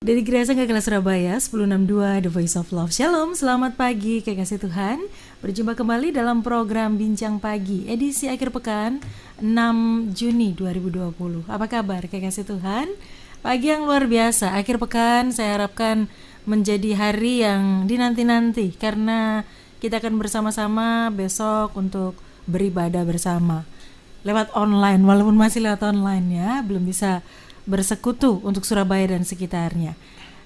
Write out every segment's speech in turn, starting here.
Dari Gereja Sangga Surabaya 1062 The Voice of Love. Shalom, selamat pagi kekasih Tuhan. Berjumpa kembali dalam program Bincang Pagi edisi akhir pekan 6 Juni 2020. Apa kabar kekasih Tuhan? Pagi yang luar biasa, akhir pekan saya harapkan menjadi hari yang dinanti-nanti, karena kita akan bersama-sama besok untuk beribadah bersama lewat online, walaupun masih lewat online ya, belum bisa bersekutu untuk Surabaya dan sekitarnya.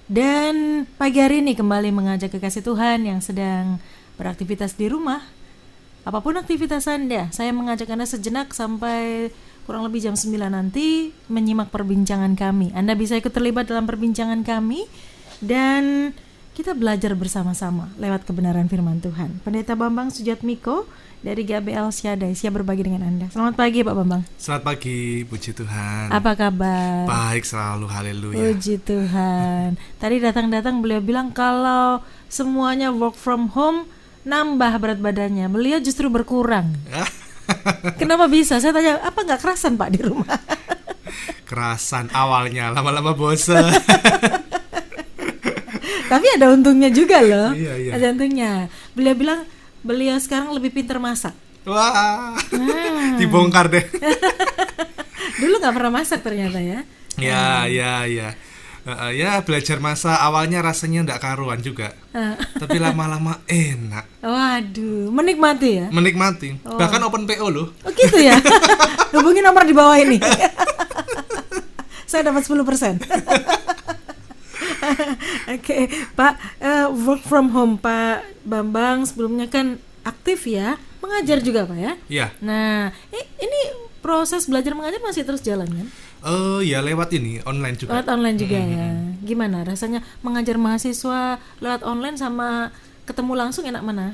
Dan pagi hari ini kembali mengajak kekasih Tuhan yang sedang beraktivitas di rumah, apapun aktivitas Anda, saya mengajak Anda sejenak sampai kurang lebih jam 9 nanti menyimak perbincangan kami. Anda bisa ikut terlibat dalam perbincangan kami dan kita belajar bersama-sama lewat kebenaran firman Tuhan. Pendeta Bambang Sujatmiko dari GBL Syadai siap berbagi dengan Anda. Selamat pagi Pak Bambang. Selamat pagi, puji Tuhan. Apa kabar? Baik selalu, haleluya. Puji Tuhan. Tadi datang-datang beliau bilang kalau semuanya work from home nambah berat badannya. Beliau justru berkurang. Kenapa bisa? Saya tanya, apa nggak kerasan Pak di rumah? Kerasan awalnya, lama-lama bosan. Tapi ada untungnya juga loh. Iya. Ada untungnya. Beliau bilang beliau sekarang lebih pintar masak. Wah, dibongkar deh. Dulu nggak pernah masak ternyata ya. Ya. Ya belajar masak awalnya rasanya nggak karuan juga. Tapi lama-lama enak. Waduh, menikmati ya. Menikmati. Bahkan open PO loh. Oh gitu ya. Hubungi nomor di bawah ini. Saya dapat 10%. Oke, Pak, work from home Pak Bambang sebelumnya kan aktif ya, mengajar juga Pak ya? Iya. Nah, ini proses belajar mengajar masih terus jalan kan? Ya lewat ini online juga. Lewat online juga ya. Gimana rasanya mengajar mahasiswa lewat online sama ketemu langsung, enak mana?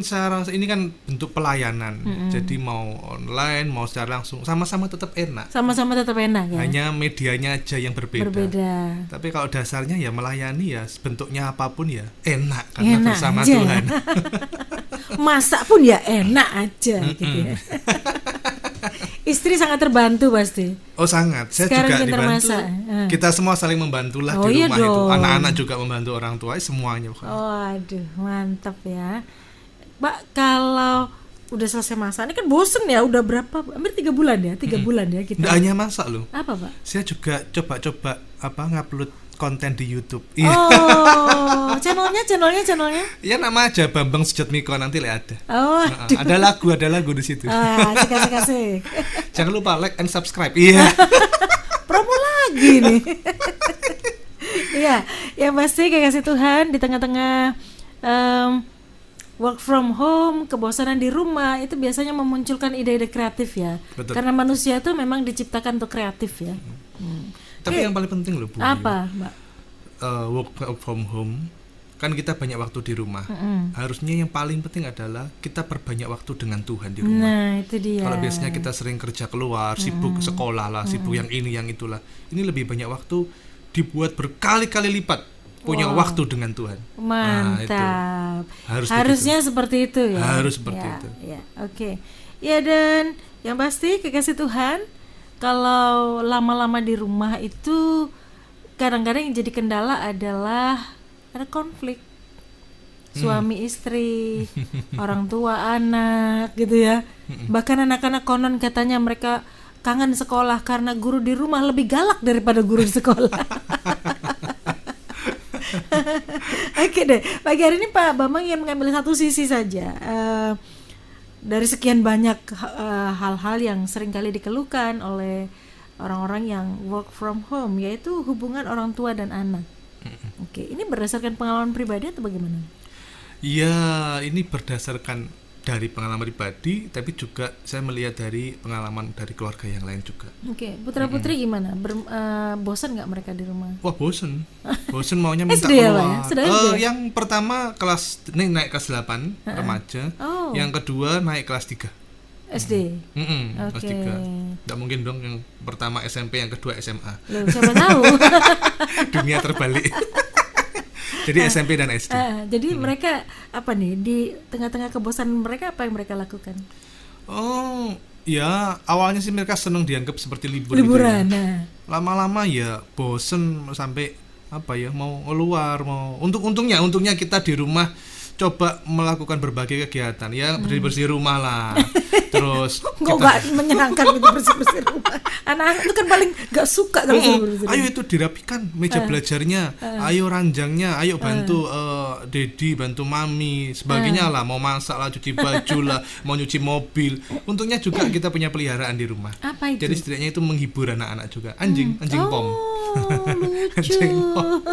Saya rasa ini kan bentuk pelayanan. Jadi mau online, mau secara langsung, sama-sama tetap enak. Sama-sama tetap enak ya. Hanya medianya aja yang berbeda. Tapi kalau dasarnya ya melayani ya, bentuknya apapun ya enak karena enak bersama aja. Tuhan. Masak pun ya enak aja gitu ya. Istri sangat terbantu pasti. Oh sangat, saya sekarang juga dibantu. Masak. Kita semua saling membantulah di rumah itu. Anak-anak juga membantu orang tua, semuanya. Aduh, mantap ya. Mbak, kalau udah selesai masak, ini kan bosen ya, udah berapa? Hampir 3 bulan ya, 3 bulan ya kita. Nggak hanya masak loh. Apa Pak? Saya juga coba-coba ngupload konten di YouTube. Oh, channelnya? Ya nama aja Bambang Sujatmiko, nanti lihat ada. Oh, ada lagu di situ. Asik. Jangan lupa like and subscribe. Iya. Promo lagi nih. Iya, yang pasti kekasih Tuhan di tengah-tengah work from home, kebosanan di rumah itu biasanya memunculkan ide-ide kreatif ya. Betul. Karena manusia itu memang diciptakan untuk kreatif ya. Tapi yang paling penting loh Bu. Apa, Mbak? Work from home kan kita banyak waktu di rumah. Harusnya yang paling penting adalah kita perbanyak waktu dengan Tuhan di rumah. Nah, itu dia. Kalau biasanya kita sering kerja keluar, sibuk sekolah lah, sibuk yang ini yang itulah. Ini lebih banyak waktu dibuat berkali-kali lipat punya waktu dengan Tuhan. Mantap. Nah, harusnya seperti itu ya. Harus seperti itu. Ya, oke. Ya, dan yang pasti kekasih Tuhan, kalau lama-lama di rumah itu kadang-kadang yang jadi kendala adalah ada konflik suami istri, orang tua anak gitu ya. Bahkan anak-anak konon katanya mereka kangen sekolah karena guru di rumah lebih galak daripada guru di sekolah. Oke deh, pagi hari ini Pak Bambang ingin mengambil satu sisi saja dari sekian banyak hal-hal yang seringkali dikeluhkan oleh orang-orang yang work from home, yaitu hubungan orang tua dan anak. Oke, ini berdasarkan pengalaman pribadi atau bagaimana? Ya, ini berdasarkan dari pengalaman pribadi, tapi juga saya melihat dari pengalaman dari keluarga yang lain juga. Oke, putra-putri gimana? Bosan nggak mereka di rumah? Wah, bosan maunya minta SD keluar. Ya, SD? Yang pertama naik kelas 8 remaja, yang kedua naik kelas 3 SD. Kelas 3. Nggak mungkin dong yang pertama SMP, yang kedua SMA. Loh, siapa tahu? Dunia terbalik. Jadi SMP dan SD. Jadi mereka apa nih, di tengah-tengah kebosanan mereka apa yang mereka lakukan? Oh, ya awalnya sih mereka senang dianggap seperti liburan. Liburan. Gitu ya. lama-lama ya bosen sampai apa ya, mau keluar, mau untungnya kita di rumah coba melakukan berbagai kegiatan ya, bersih-bersih rumah lah. Terus nggak menyenangkan gitu bersih-bersih rumah. Anak-anak itu kan paling nggak suka kalau bersih-bersih. Ayo itu dirapikan meja belajarnya, ayo ranjangnya, ayo bantu Dedi, bantu Mami, sebagainya lah, mau masak lah, cuci baju lah, mau nyuci mobil. Untungnya juga kita punya peliharaan di rumah. Apa itu? Jadi setidaknya itu menghibur anak-anak juga. Anjing pom. Lucu. Anjing pom.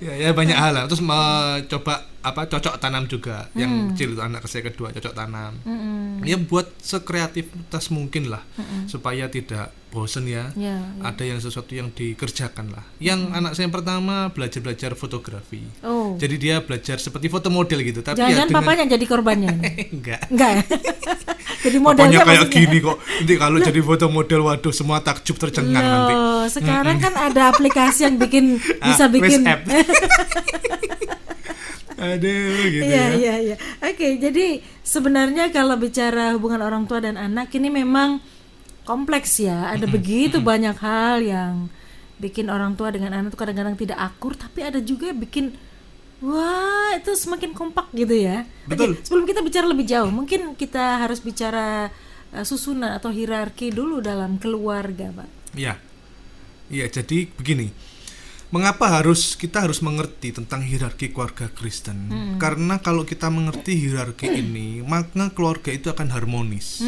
Ya banyak hal lah. Terus coba cocok tanam juga. Yang kecil itu anak saya kedua cocok tanam. Ya buat sekreativitas mungkin lah, supaya tidak bosen ya. Ada yang sesuatu yang dikerjakan lah. Yang anak saya yang pertama belajar fotografi. Jadi dia belajar seperti foto model gitu. Tapi jangan ya papanya jadi korbannya. Enggak. Jadi modelnya kayak maksudnya gini kok. Nanti kalau jadi foto model, waduh, semua takjub tercengang nanti. Sekarang kan ada aplikasi yang bisa bikin. Aduh, gitu Iya. Oke, jadi sebenarnya kalau bicara hubungan orang tua dan anak ini memang kompleks ya. Ada begitu banyak hal yang bikin orang tua dengan anak itu kadang-kadang tidak akur, tapi ada juga bikin wah, itu semakin kompak gitu ya. Betul. Oke, sebelum kita bicara lebih jauh, mungkin kita harus bicara susunan atau hierarki dulu dalam keluarga, Pak. Iya, jadi begini. Mengapa kita harus mengerti tentang hierarki keluarga Kristen? Karena kalau kita mengerti hierarki ini, maka keluarga itu akan harmonis.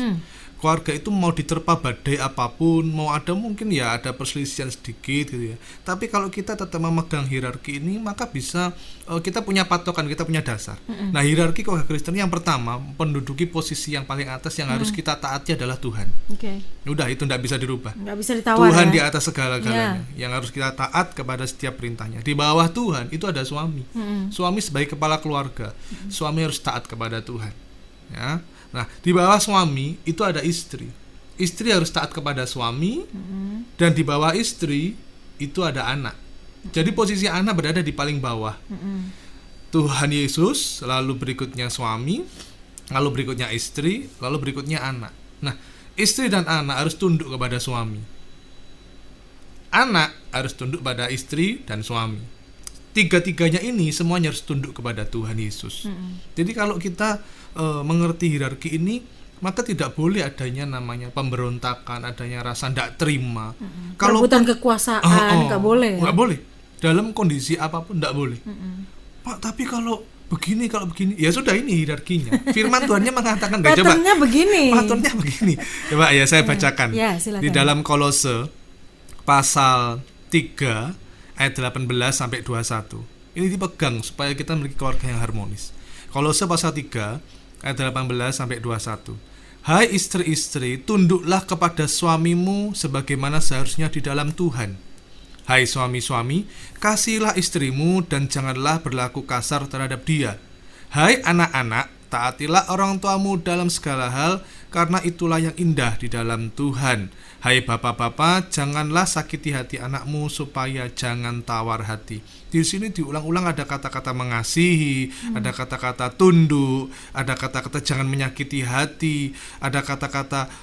Keluarga itu mau diterpa badai apapun, mau ada mungkin ya ada perselisihan sedikit gitu ya. Tapi kalau kita tetap memegang hierarki ini, maka bisa kita punya patokan, kita punya dasar. Nah, hierarki keluarga Kristen yang pertama menduduki posisi yang paling atas yang harus kita taati adalah Tuhan. Udah, itu tidak bisa dirubah. Nggak bisa ditawar. Tuhan ya? Di atas segala-galanya, yang harus kita taat kepada setiap perintahnya. Di bawah Tuhan itu ada suami. Suami sebagai kepala keluarga, suami harus taat kepada Tuhan. Ya. Nah, di bawah suami itu ada istri. Istri harus taat kepada suami, dan di bawah istri itu ada anak. Jadi posisi anak berada di paling bawah. Tuhan Yesus, lalu berikutnya suami, lalu berikutnya istri, lalu berikutnya anak. Nah, istri dan anak harus tunduk kepada suami. Anak harus tunduk pada istri dan suami. Tiga-tiganya ini semuanya harus tunduk kepada Tuhan Yesus. Jadi kalau kita mengerti hierarki ini, maka tidak boleh adanya namanya pemberontakan, adanya rasa tidak terima. Kalau perebutan kekuasaan nggak boleh. Nggak boleh. Dalam kondisi apapun nggak boleh. Pak, tapi kalau begini, ya sudah, ini hierarkinya. Firman Tuhannya mengatakan, patternnya begini. Coba ya saya bacakan. Silakan. Di dalam Kolose pasal 3 ayat 18 sampai 21. Ini dipegang supaya kita memiliki keluarga yang harmonis. Kolose pasal 3 ayat 18 sampai 21. Hai istri-istri, tunduklah kepada suamimu sebagaimana seharusnya di dalam Tuhan. Hai suami-suami, kasihilah istrimu dan janganlah berlaku kasar terhadap dia. Hai anak-anak, taatilah orang tuamu dalam segala hal, karena itulah yang indah di dalam Tuhan. Hai bapak-bapak, janganlah sakiti hati anakmu supaya jangan tawar hati. Di sini diulang-ulang ada kata-kata mengasihi, ada kata-kata tunduk, ada kata-kata jangan menyakiti hati, ada kata-kata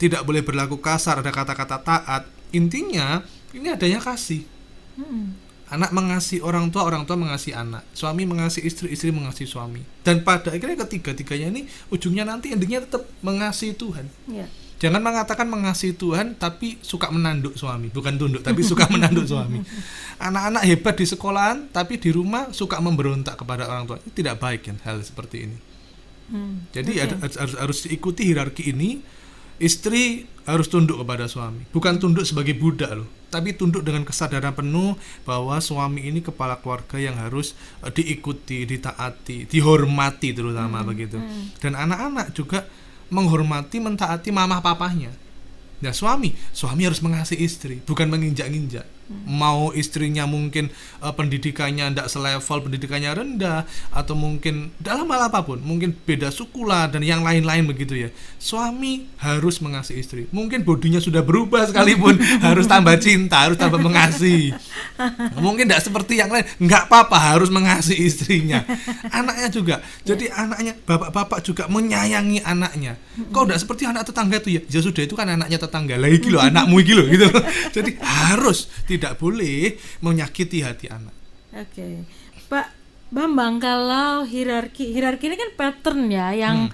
tidak boleh berlaku kasar, ada kata-kata taat. Intinya ini adanya kasih. Anak mengasihi orang tua mengasihi anak, suami mengasihi istri, istri mengasihi suami. Dan pada akhirnya ketiga-tiganya ini ujungnya nanti endingnya tetap mengasihi Tuhan. Jangan mengatakan mengasihi Tuhan tapi suka menanduk suami, bukan tunduk tapi suka menanduk suami. Anak-anak hebat di sekolahan tapi di rumah suka memberontak kepada orang tua. Ini tidak baik kan hal seperti ini. Jadi harus diikuti hierarki ini. Istri harus tunduk kepada suami, bukan tunduk sebagai budak loh, tapi tunduk dengan kesadaran penuh bahwa suami ini kepala keluarga yang harus diikuti, ditaati, dihormati terutama begitu. Dan anak-anak juga menghormati, mentaati mama papahnya. Nah, suami harus mengasihi istri, bukan menginjak-injak. Mau istrinya mungkin pendidikannya tidak selevel, pendidikannya rendah, atau mungkin dalam hal apapun, mungkin beda suku lah dan yang lain-lain begitu ya. Suami harus mengasihi istri. Mungkin bodinya sudah berubah sekalipun harus tambah cinta, harus tambah mengasihi. Mungkin tidak seperti yang lain, nggak apa-apa, harus mengasihi istrinya. Anaknya juga. Jadi anaknya, bapak-bapak juga menyayangi anaknya. Kok tidak seperti anak tetangga itu ya? Ya sudah, itu kan anaknya tetangga. Lah iki lho anakmu iki lho gitu. Jadi harus tidak boleh menyakiti hati anak. Oke. Pak Bambang, kalau hierarki ini kan pattern ya, yang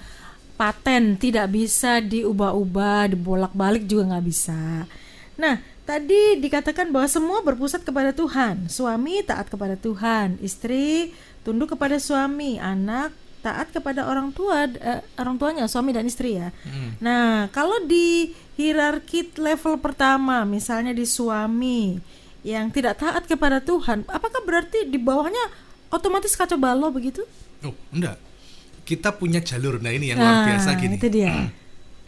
paten, tidak bisa diubah-ubah, dibolak-balik juga nggak bisa. Nah, tadi dikatakan bahwa semua berpusat kepada Tuhan. Suami taat kepada Tuhan, istri tunduk kepada suami, anak taat kepada orang tuanya, suami dan istri ya. Nah, kalau di hierarki level pertama, misalnya di suami yang tidak taat kepada Tuhan, apakah berarti di bawahnya otomatis kacau balau begitu? Oh, enggak. Kita punya jalur. Nah, ini yang luar biasa gini. Itu dia.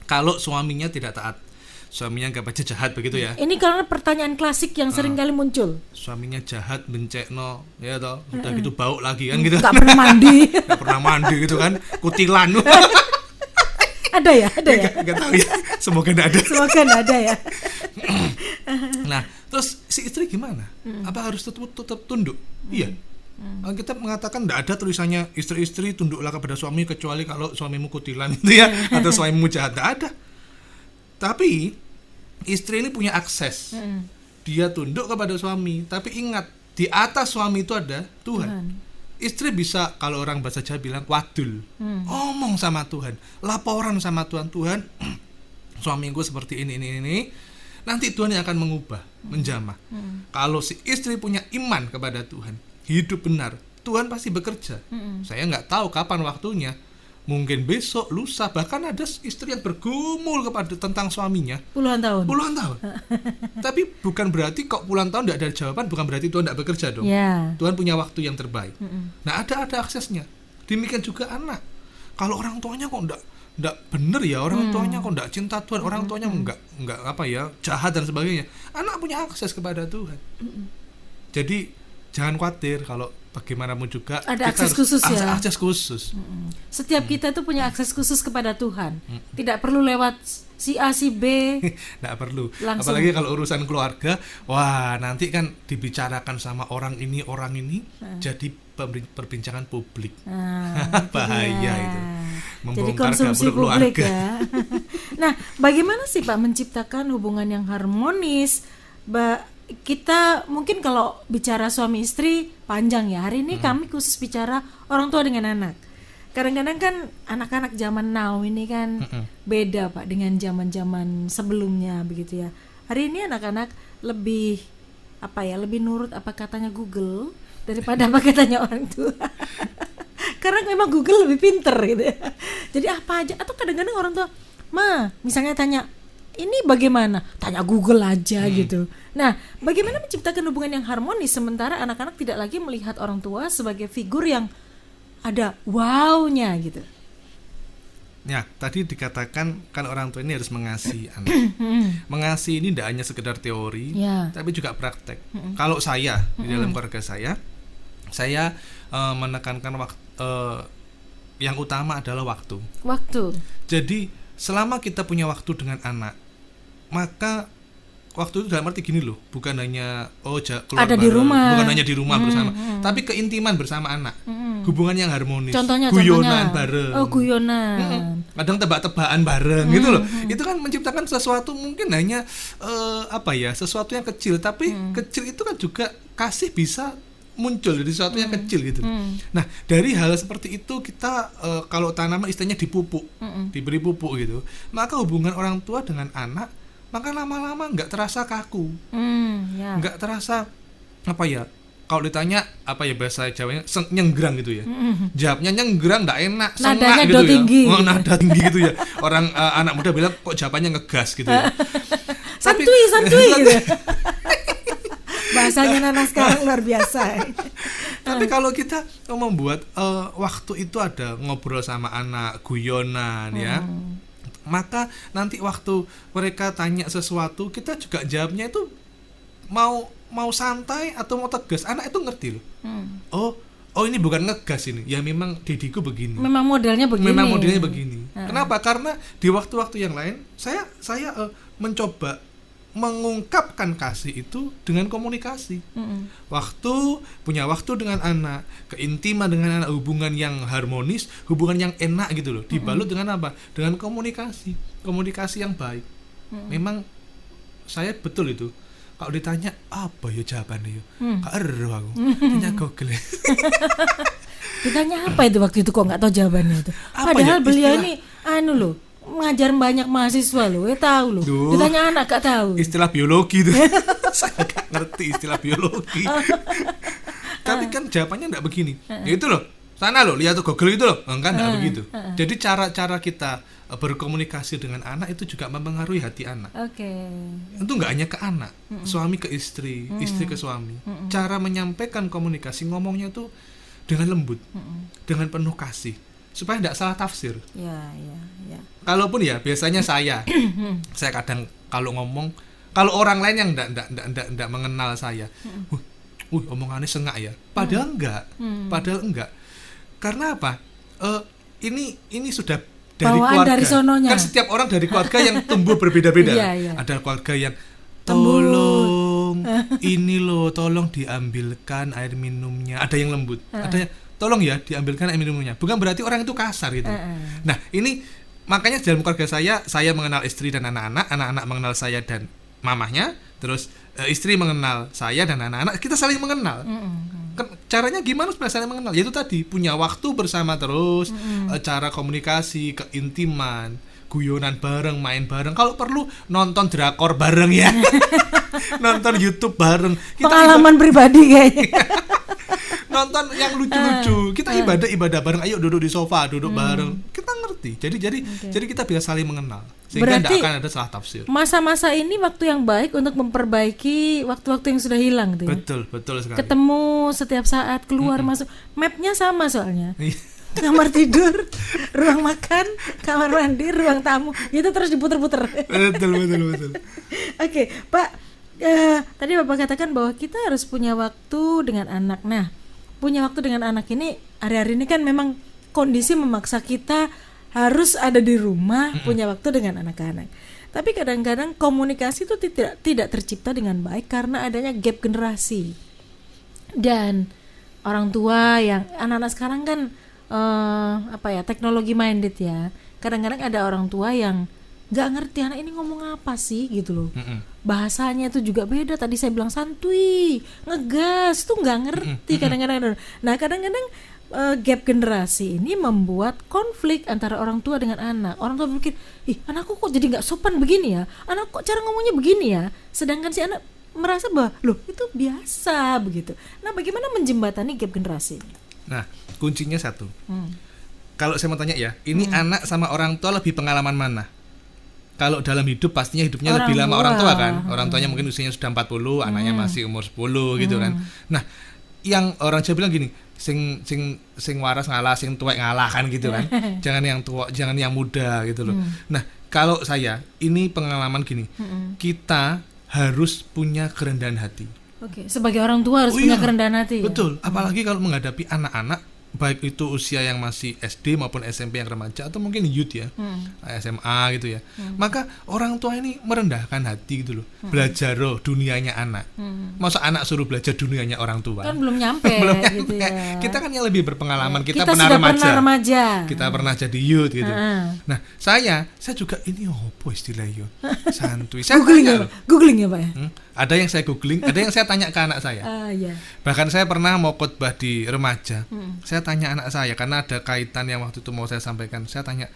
Kalau suaminya tidak taat, suaminya anggap aja jahat begitu ya. Ini karena pertanyaan klasik yang sering kali muncul. Suaminya jahat, bencekno, ya toh, udah gitu bau lagi kan gitu. Gak pernah mandi. Gak pernah mandi gitu kan, kutilan. Ada ya? Gak tahu ya. Semoga gak ada. Semoga gak ada ya. Nah, terus si istri gimana? Apa harus tetap tunduk? Iya. Kita mengatakan tidak ada tulisannya istri-istri tunduklah kepada suami kecuali kalau suamimu kutilan itu ya, atau suamimu jahat. Tidak ada. Tapi istri ini punya akses. Dia tunduk kepada suami, tapi ingat di atas suami itu ada Tuhan. Istri bisa, kalau orang bahasa Jawa bilang wadul, ngomong sama Tuhan, laporan sama Tuhan, Tuhan suamiku seperti ini. Nanti Tuhan yang akan mengubah, menjamah. Kalau si istri punya iman kepada Tuhan, hidup benar, Tuhan pasti bekerja. Saya nggak tahu kapan waktunya. Mungkin besok, lusa, bahkan ada istri yang bergumul tentang suaminya Puluhan tahun. Tapi bukan berarti kok puluhan tahun tidak ada jawaban, bukan berarti Tuhan tidak bekerja dong. Tuhan punya waktu yang terbaik. Nah, ada aksesnya. Demikian juga anak. Kalau orang tuanya kok tidak benar ya, orang tuanya kok tidak cinta Tuhan, orang tuanya enggak apa ya, jahat dan sebagainya. Anak punya akses kepada Tuhan. Jadi jangan khawatir kalau bagaimanapun juga ada akses khusus ya. Akses khusus. Setiap kita tuh punya akses khusus kepada Tuhan. Tidak perlu lewat si A si B. Tidak perlu. Langsung. Apalagi kalau urusan keluarga, wah nanti kan dibicarakan sama orang ini jadi perbincangan publik. Bahaya itu. Jadi konsumsi publik ya. Nah, bagaimana sih Pak menciptakan hubungan yang harmonis? Kita mungkin kalau bicara suami istri panjang ya. Hari ini kami khusus bicara orang tua dengan anak. Kadang-kadang kan anak-anak zaman now ini kan beda Pak dengan zaman-zaman sebelumnya begitu ya. Hari ini anak-anak lebih lebih nurut apa katanya Google daripada apa katanya orang tua. Karena memang Google lebih pinter gitu ya. Jadi apa aja, atau kadang-kadang orang tua, misalnya tanya ini bagaimana? Tanya Google aja gitu. Nah, bagaimana menciptakan hubungan yang harmonis sementara anak-anak tidak lagi melihat orang tua sebagai figur yang ada wow-nya gitu. Ya, tadi dikatakan kan orang tua ini harus mengasihi anak. Mengasihi ini tidak hanya sekedar teori, tapi juga praktek. Kalau saya di dalam keluarga saya menekankan yang utama adalah waktu. Jadi selama kita punya waktu dengan anak, maka waktu itu dalam arti gini loh, bukan hanya keluar ada bareng, di rumah, bukan hanya di rumah bersama, tapi keintiman bersama anak, hubungan yang harmonis, contohnya bareng, guyonan, kadang tebak-tebakan bareng gitu loh. Itu kan menciptakan sesuatu mungkin hanya sesuatu yang kecil, tapi kecil itu kan juga kasih bisa muncul dari sesuatu yang kecil gitu. Nah, dari hal seperti itu kita kalau tanaman istilahnya dipupuk, diberi pupuk gitu, maka hubungan orang tua dengan anak maka lama-lama nggak terasa kaku, nggak terasa kalau ditanya bahasa Jawanya nyenggrang gitu ya, jawabnya nyenggrang, nggak enak, nadanya gitu tinggi. Nada tinggi gitu ya. Orang anak muda bilang kok jawabannya ngegas gitu ya. santuy gitu. Bahasanya Nana sekarang luar biasa. Tapi kalau kita membuat waktu itu ada ngobrol sama anak, guyonan ya, maka nanti waktu mereka tanya sesuatu kita juga jawabnya itu mau mau santai atau mau tegas, anak itu ngerti loh. Oh ini bukan ngegas ini, ya memang didiku begini. Memang modelnya begini. Kenapa? Karena di waktu-waktu yang lain saya mencoba mengungkapkan kasih itu dengan komunikasi. Punya waktu dengan anak, keintiman dengan anak, hubungan yang harmonis, hubungan yang enak gitu loh. Dibalut dengan apa? Dengan komunikasi yang baik. Memang saya betul itu. Kalau ditanya apa ya jawabannya ya? Gak eruh aku. Tanya Google. Ditanya apa itu waktu itu kok nggak tahu jawabannya itu. Apa Padahal ya, beliau ini loh, ngajar banyak mahasiswa loh, tahu loh. Ditanya anak gak tahu. Istilah biologi itu. Saya gak ngerti istilah biologi. Tapi kan jawabannya enggak begini. Ya itu loh. Sana loh, lihat tuh Google itu loh. Kan enggak begitu. Jadi cara kita berkomunikasi dengan anak itu juga mempengaruhi hati anak. Itu enggak hanya ke anak, suami ke istri, istri ke suami. Cara menyampaikan komunikasi, ngomongnya tuh dengan lembut, dengan penuh kasih, supaya enggak salah tafsir. Ya. Kalaupun ya biasanya saya kadang kalau ngomong, kalau orang lain yang enggak mengenal saya, omongannya sengak ya. Padahal enggak. Karena apa? Ini sudah dari bawaan keluarga. Dari sononya. Kan setiap orang dari keluarga yang tumbuh berbeda-beda. Iya. Ada keluarga yang tolong ini loh, tolong diambilkan air minumnya. Ada yang lembut. Ada yang tolong ya diambilkan air minumnya. Bukan berarti orang itu kasar gitu. Nah, ini makanya dalam keluarga saya mengenal istri dan anak-anak mengenal saya dan mamahnya, terus istri mengenal saya dan anak-anak, kita saling mengenal. Caranya gimana supaya saling mengenal? Yaitu tadi, punya waktu bersama terus, cara komunikasi, keintiman, guyonan bareng, main bareng. Kalau perlu nonton drakor bareng ya. Nonton YouTube bareng. Pengalaman pribadi kayaknya. Nonton yang lucu-lucu. Kita ibadah bareng. Ayo duduk di sofa, duduk bareng. Kita ngerti. Jadi kita bisa saling mengenal. Sehingga tidak akan ada salah tafsir. Masa-masa ini waktu yang baik untuk memperbaiki waktu-waktu yang sudah hilang tuh ya. Betul sekali. Ketemu setiap saat, keluar masuk. Mapnya sama soalnya. Kamar tidur, ruang makan, kamar mandi, ruang tamu. Itu terus diputer-puter. Betul. Oke, Pak. Tadi Bapak katakan bahwa kita harus punya waktu dengan anak. Nah, punya waktu dengan anak ini hari-hari ini kan memang kondisi memaksa kita harus ada di rumah, punya waktu dengan anak-anak. Tapi kadang-kadang komunikasi itu tidak tercipta dengan baik karena adanya gap generasi. Dan orang tua yang anak-anak sekarang kan teknologi minded ya. Kadang-kadang ada orang tua yang nggak ngerti anak ini ngomong apa sih gitu loh. Bahasanya itu juga beda. Tadi saya bilang santuy, ngegas tuh nggak ngerti kadang-kadang. Nah kadang-kadang gap generasi ini membuat konflik antara orang tua dengan anak. Orang tua berpikir, anakku kok jadi nggak sopan begini ya, anak kok cara ngomongnya begini ya, sedangkan si anak merasa bahwa loh itu biasa begitu. Nah bagaimana menjembatani gap generasi? Nah kuncinya satu. Kalau saya mau tanya ya, ini anak sama orang tua lebih pengalaman mana? Kalau dalam hidup pastinya hidupnya lebih lama orang tua kan. Orang tuanya mungkin usianya sudah 40, anaknya masih umur 10 gitu kan. Nah, yang orang Jawa bilang gini, sing waras ngalah, sing tuwek ngalah kan gitu kan. Jangan yang tua, jangan yang muda gitu loh. Nah, kalau saya ini pengalaman gini. Kita harus punya kerendahan hati. Oke, sebagai orang tua harus punya kerendahan hati. Betul, apalagi kalau menghadapi anak-anak baik itu usia yang masih SD maupun SMP yang remaja atau mungkin youth ya, SMA gitu ya. Maka orang tua ini merendahkan hati gitu loh. Belajar dunianya anak. Masa anak suruh belajar dunianya orang tua? Kan belum nyampe. Gitu ya. Kita kan yang lebih berpengalaman, kita sudah pernah remaja. Kita pernah jadi youth gitu. Nah, saya juga ini apa istilahnya? Santuy. Saya googling ya, Pak ya? Ada yang saya googling, ada yang saya tanya ke anak saya. Bahkan saya pernah mau khotbah di remaja. Saya tanya anak saya karena ada kaitan yang waktu itu mau saya sampaikan. Saya tanya,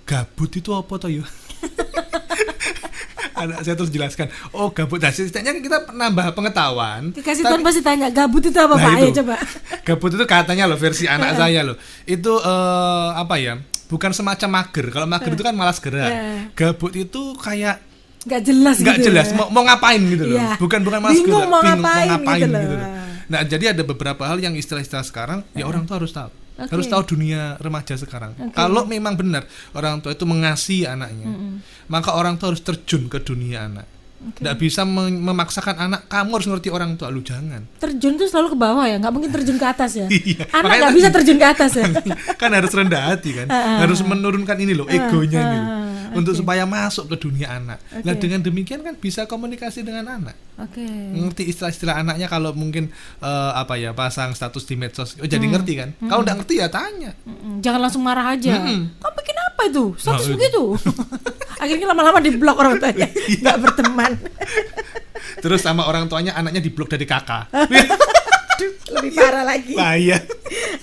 gabut itu apa toh yuk? Anak saya terus jelaskan, gabut. Nah, setidaknya kita nambah pengetahuan. Kasih Tuhan pasti tanya, gabut itu apa, Pak? Ayo coba. Gabut itu katanya loh versi anak saya loh. Itu bukan semacam mager. Kalau mager itu kan malas gerak. Gabut itu kayak nggak jelas mau ngapain gitu loh. Bukan malas gerak, bingung mau ngapain gitu loh. Nah, jadi ada beberapa hal yang istilah-istilah sekarang ya orang tua harus tahu. Harus tahu dunia remaja sekarang. Kalau memang benar orang tua itu mengasihi anaknya, maka orang tua harus terjun ke dunia anak. Nggak bisa memaksakan anak kamu harus ngerti orang tua, lu jangan. Terjun tuh selalu ke bawah ya, nggak mungkin terjun ke atas ya. Iya, Anak makanya nggak bisa terjun ke atas ya. kan harus rendah hati kan, harus menurunkan ini loh egonya ini loh, untuk oke. supaya masuk ke dunia anak. Nah Oke. dengan demikian kan bisa komunikasi dengan anak, Oke. ngerti istilah-istilah anaknya. Kalau mungkin pasang status di medsos, jadi ngerti kan. Kalau nggak ngerti ya tanya. Jangan langsung marah aja. Kamu bikin apa itu? Status Nah, begitu. Akhirnya lama-lama diblok orang tuanya, nggak berteman. Terus sama orang tuanya anaknya diblok dari kakak. Lebih parah lagi. Bahaya.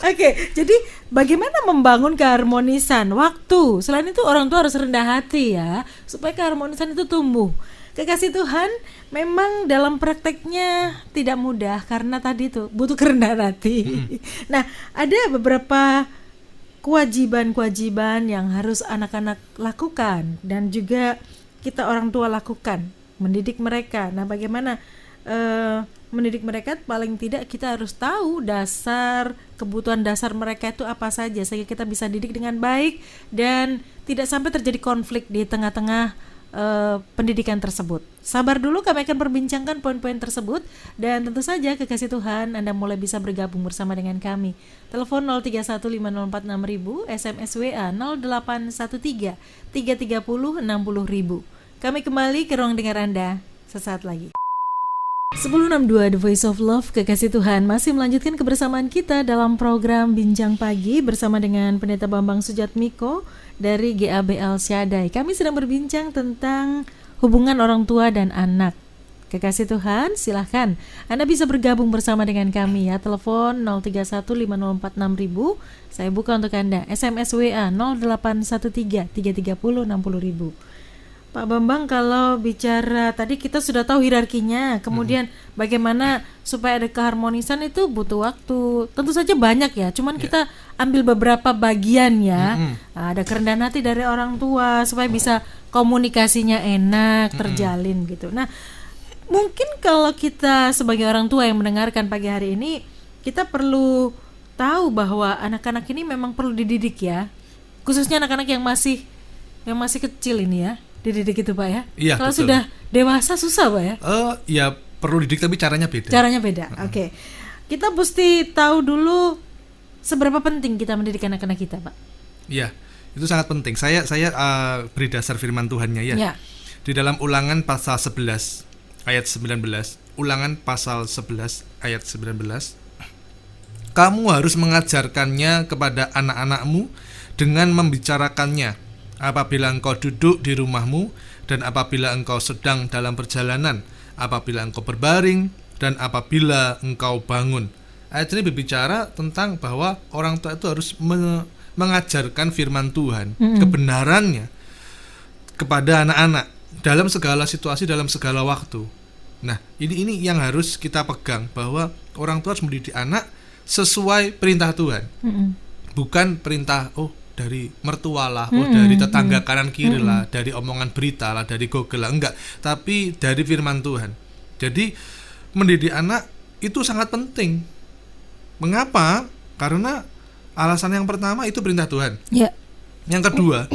Oke, jadi bagaimana membangun keharmonisan waktu? Selain itu orang tua harus rendah hati ya, supaya keharmonisan itu tumbuh. Kekasih Tuhan, memang dalam prakteknya tidak mudah karena tadi tuh butuh kerendahan hati. Nah, ada beberapa kewajiban-kewajiban yang harus anak-anak lakukan dan juga kita orang tua lakukan, mendidik mereka. Nah, bagaimana mendidik mereka? Paling tidak kita harus tahu dasar kebutuhan dasar mereka itu apa saja sehingga kita bisa didik dengan baik dan tidak sampai terjadi konflik di tengah-tengah pendidikan tersebut. Sabar dulu, kami akan perbincangkan poin-poin tersebut dan tentu saja kekasih Tuhan Anda mulai bisa bergabung bersama dengan kami. Telepon 0315046000, SMS WA 0813 330 60.000. Kami kembali ke ruang dengar Anda sesaat lagi. 1062 The Voice of Love, kekasih Tuhan, masih melanjutkan kebersamaan kita dalam program Bincang Pagi bersama dengan Pendeta Bambang Sujatmiko dari GABL Syadai. Kami sedang berbincang tentang hubungan orang tua dan anak. Kekasih Tuhan, silahkan Anda bisa bergabung bersama dengan kami ya. Telepon 0315046000. Saya buka untuk Anda. SMS WA 0813 330 60.000. Pak Bambang, kalau bicara tadi kita sudah tahu hierarkinya, kemudian bagaimana supaya ada keharmonisan itu butuh waktu. Tentu saja banyak ya, cuman kita ambil beberapa bagian ya. Nah, ada kerendahan hati dari orang tua supaya bisa komunikasinya enak, terjalin gitu. Nah, mungkin kalau kita sebagai orang tua yang mendengarkan pagi hari ini, kita perlu tahu bahwa anak-anak ini memang perlu dididik ya. Khususnya anak-anak yang masih kecil ini ya. Dididik itu Pak ya? Iya, kalau betul. sudah dewasa susah Pak ya? Ya perlu didik tapi caranya beda. Caranya beda, oke. Kita mesti tahu dulu seberapa penting kita mendidik anak-anak kita Pak. Iya, itu sangat penting. Saya beri dasar firman Tuhannya ya. Ya. Di dalam Ulangan pasal 11 ayat 19. Ulangan pasal 11 ayat 19. Kamu harus mengajarkannya kepada anak-anakmu dengan membicarakannya apabila engkau duduk di rumahmu dan apabila engkau sedang dalam perjalanan, apabila engkau berbaring dan apabila engkau bangun. Ayat ini berbicara tentang bahwa orang tua itu harus mengajarkan firman Tuhan, kebenarannya kepada anak-anak dalam segala situasi, dalam segala waktu. Nah, ini yang harus kita pegang, bahwa orang tua harus mendidik anak sesuai perintah Tuhan. Bukan perintah dari mertua lah, dari tetangga kanan kiri lah, dari omongan berita lah, dari Google lah, enggak, tapi dari firman Tuhan. Jadi mendidik anak itu sangat penting. Mengapa? Karena alasan yang pertama itu perintah Tuhan. Ya. Yang kedua,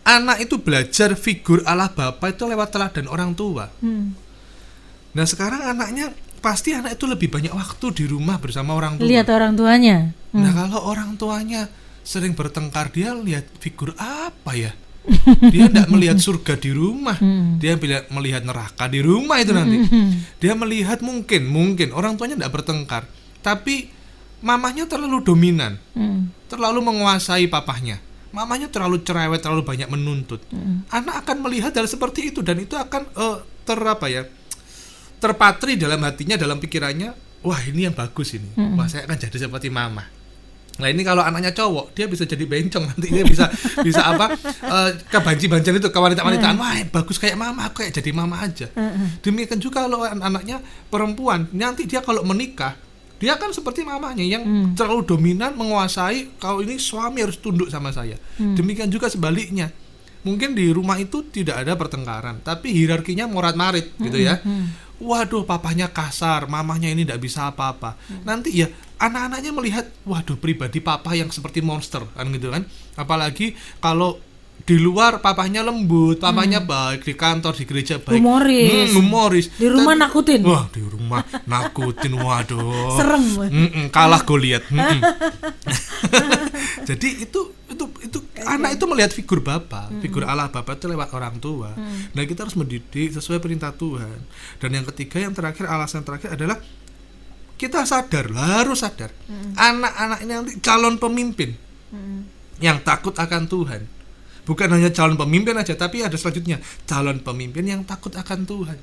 anak itu belajar figur Allah Bapa itu lewat teladan orang tua. Nah sekarang anak itu lebih banyak waktu di rumah bersama orang tua. Lihat orang tuanya. Nah kalau orang tuanya sering bertengkar, dia lihat figur apa ya? Dia tidak melihat surga di rumah, dia melihat neraka di rumah itu nanti. Dia melihat mungkin orang tuanya tidak bertengkar, tapi mamahnya terlalu dominan, terlalu menguasai papahnya. Mamahnya terlalu cerewet, terlalu banyak menuntut. Anak akan melihat hal seperti itu dan itu akan terpatri dalam hatinya, dalam pikirannya. Wah ini yang bagus ini. Wah saya akan jadi seperti mama. Nah ini kalau anaknya cowok, dia bisa jadi bencong, nanti dia bisa kebanci-bancian itu, kewanita-wanitaan. Wah bagus kayak mama, aku kayak jadi mama aja. Demikian juga kalau anaknya perempuan, nanti dia kalau menikah, dia kan seperti mamanya yang terlalu dominan, menguasai. Kalau ini suami harus tunduk sama saya. Demikian juga sebaliknya. Mungkin di rumah itu tidak ada pertengkaran, tapi hierarkinya morat-marit gitu ya. Waduh papahnya kasar, mamahnya ini tidak bisa apa-apa. Nanti ya anak-anaknya melihat, waduh pribadi papa yang seperti monster kan gitu kan. Apalagi kalau di luar papahnya lembut, papahnya baik, di kantor, di gereja baik, humoris. Di rumah nakutin. Wah, di rumah nakutin, waduh. Serem. Kalah Goliat. Jadi itu anak itu melihat figur Bapa, figur Allah Bapa itu lewat orang tua. Nah, kita harus mendidik sesuai perintah Tuhan. Dan yang ketiga, yang terakhir, alasan terakhir adalah kita harus sadar. Anak-anak ini nanti calon pemimpin yang takut akan Tuhan. Bukan hanya calon pemimpin aja, tapi ada selanjutnya calon pemimpin yang takut akan Tuhan.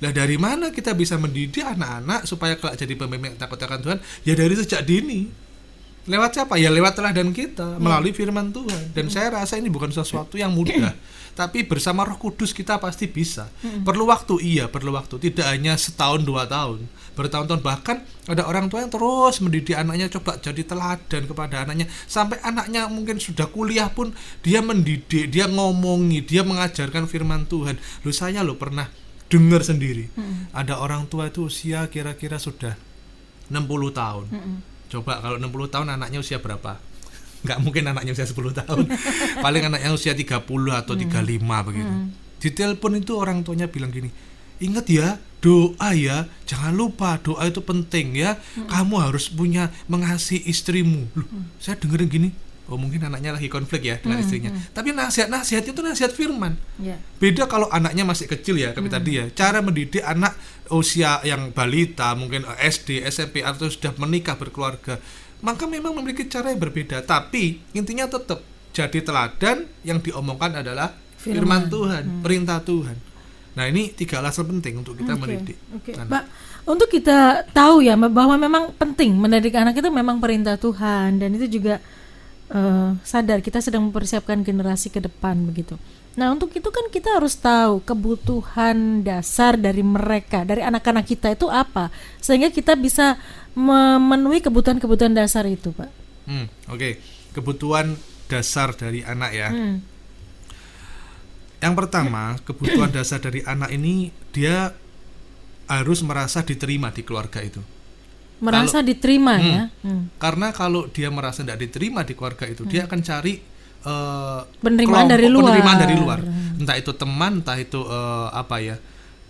Nah, dari mana kita bisa mendidik anak-anak supaya kelak jadi pemimpin yang takut akan Tuhan? Ya dari sejak dini. Lewat siapa? Ya lewat teladan kita, melalui firman Tuhan. Dan saya rasa ini bukan sesuatu yang mudah, tapi bersama Roh Kudus kita pasti bisa. Perlu waktu, perlu waktu. Tidak hanya setahun 2 tahun, bertahun-tahun. Bahkan ada orang tua yang terus mendidik anaknya, coba jadi teladan kepada anaknya, sampai anaknya mungkin sudah kuliah pun dia mendidik, dia ngomongi, dia mengajarkan firman Tuhan. Saya pernah dengar sendiri, ada orang tua itu usia kira-kira sudah 60 tahun. Coba kalau 60 tahun anaknya usia berapa? Nggak mungkin anaknya usia 10 tahun. Paling anaknya usia 30 atau 35 begitu. Di telepon itu orang tuanya bilang gini, ingat ya, doa ya, jangan lupa doa itu penting ya. Kamu harus mengasihi istrimu. Loh, saya dengerin gini, oh mungkin anaknya lagi konflik ya dengan istrinya. Tapi nasihat itu nasihat firman. Beda kalau anaknya masih kecil ya, kayak tadi ya. Cara mendidik anak usia yang balita, mungkin SD, SMP atau sudah menikah berkeluarga, maka memang memiliki cara yang berbeda. Tapi intinya tetap jadi teladan, yang diomongkan adalah firman Tuhan, perintah Tuhan. Nah, ini 3 alasan penting untuk kita mendidik. Pak, untuk kita tahu ya bahwa memang penting mendidik anak itu memang perintah Tuhan, dan itu juga sadar kita sedang mempersiapkan generasi ke depan begitu. Nah, untuk itu kan kita harus tahu kebutuhan dasar dari mereka, dari anak-anak kita itu apa, sehingga kita bisa memenuhi kebutuhan-kebutuhan dasar itu, Pak. Oke. Kebutuhan dasar dari anak ya. Yang pertama, kebutuhan dasar dari anak ini, dia harus merasa diterima di keluarga itu. Merasa diterima ya. Karena kalau dia merasa tidak diterima di keluarga itu, dia akan cari penerimaan dari luar. Entah itu teman, entah itu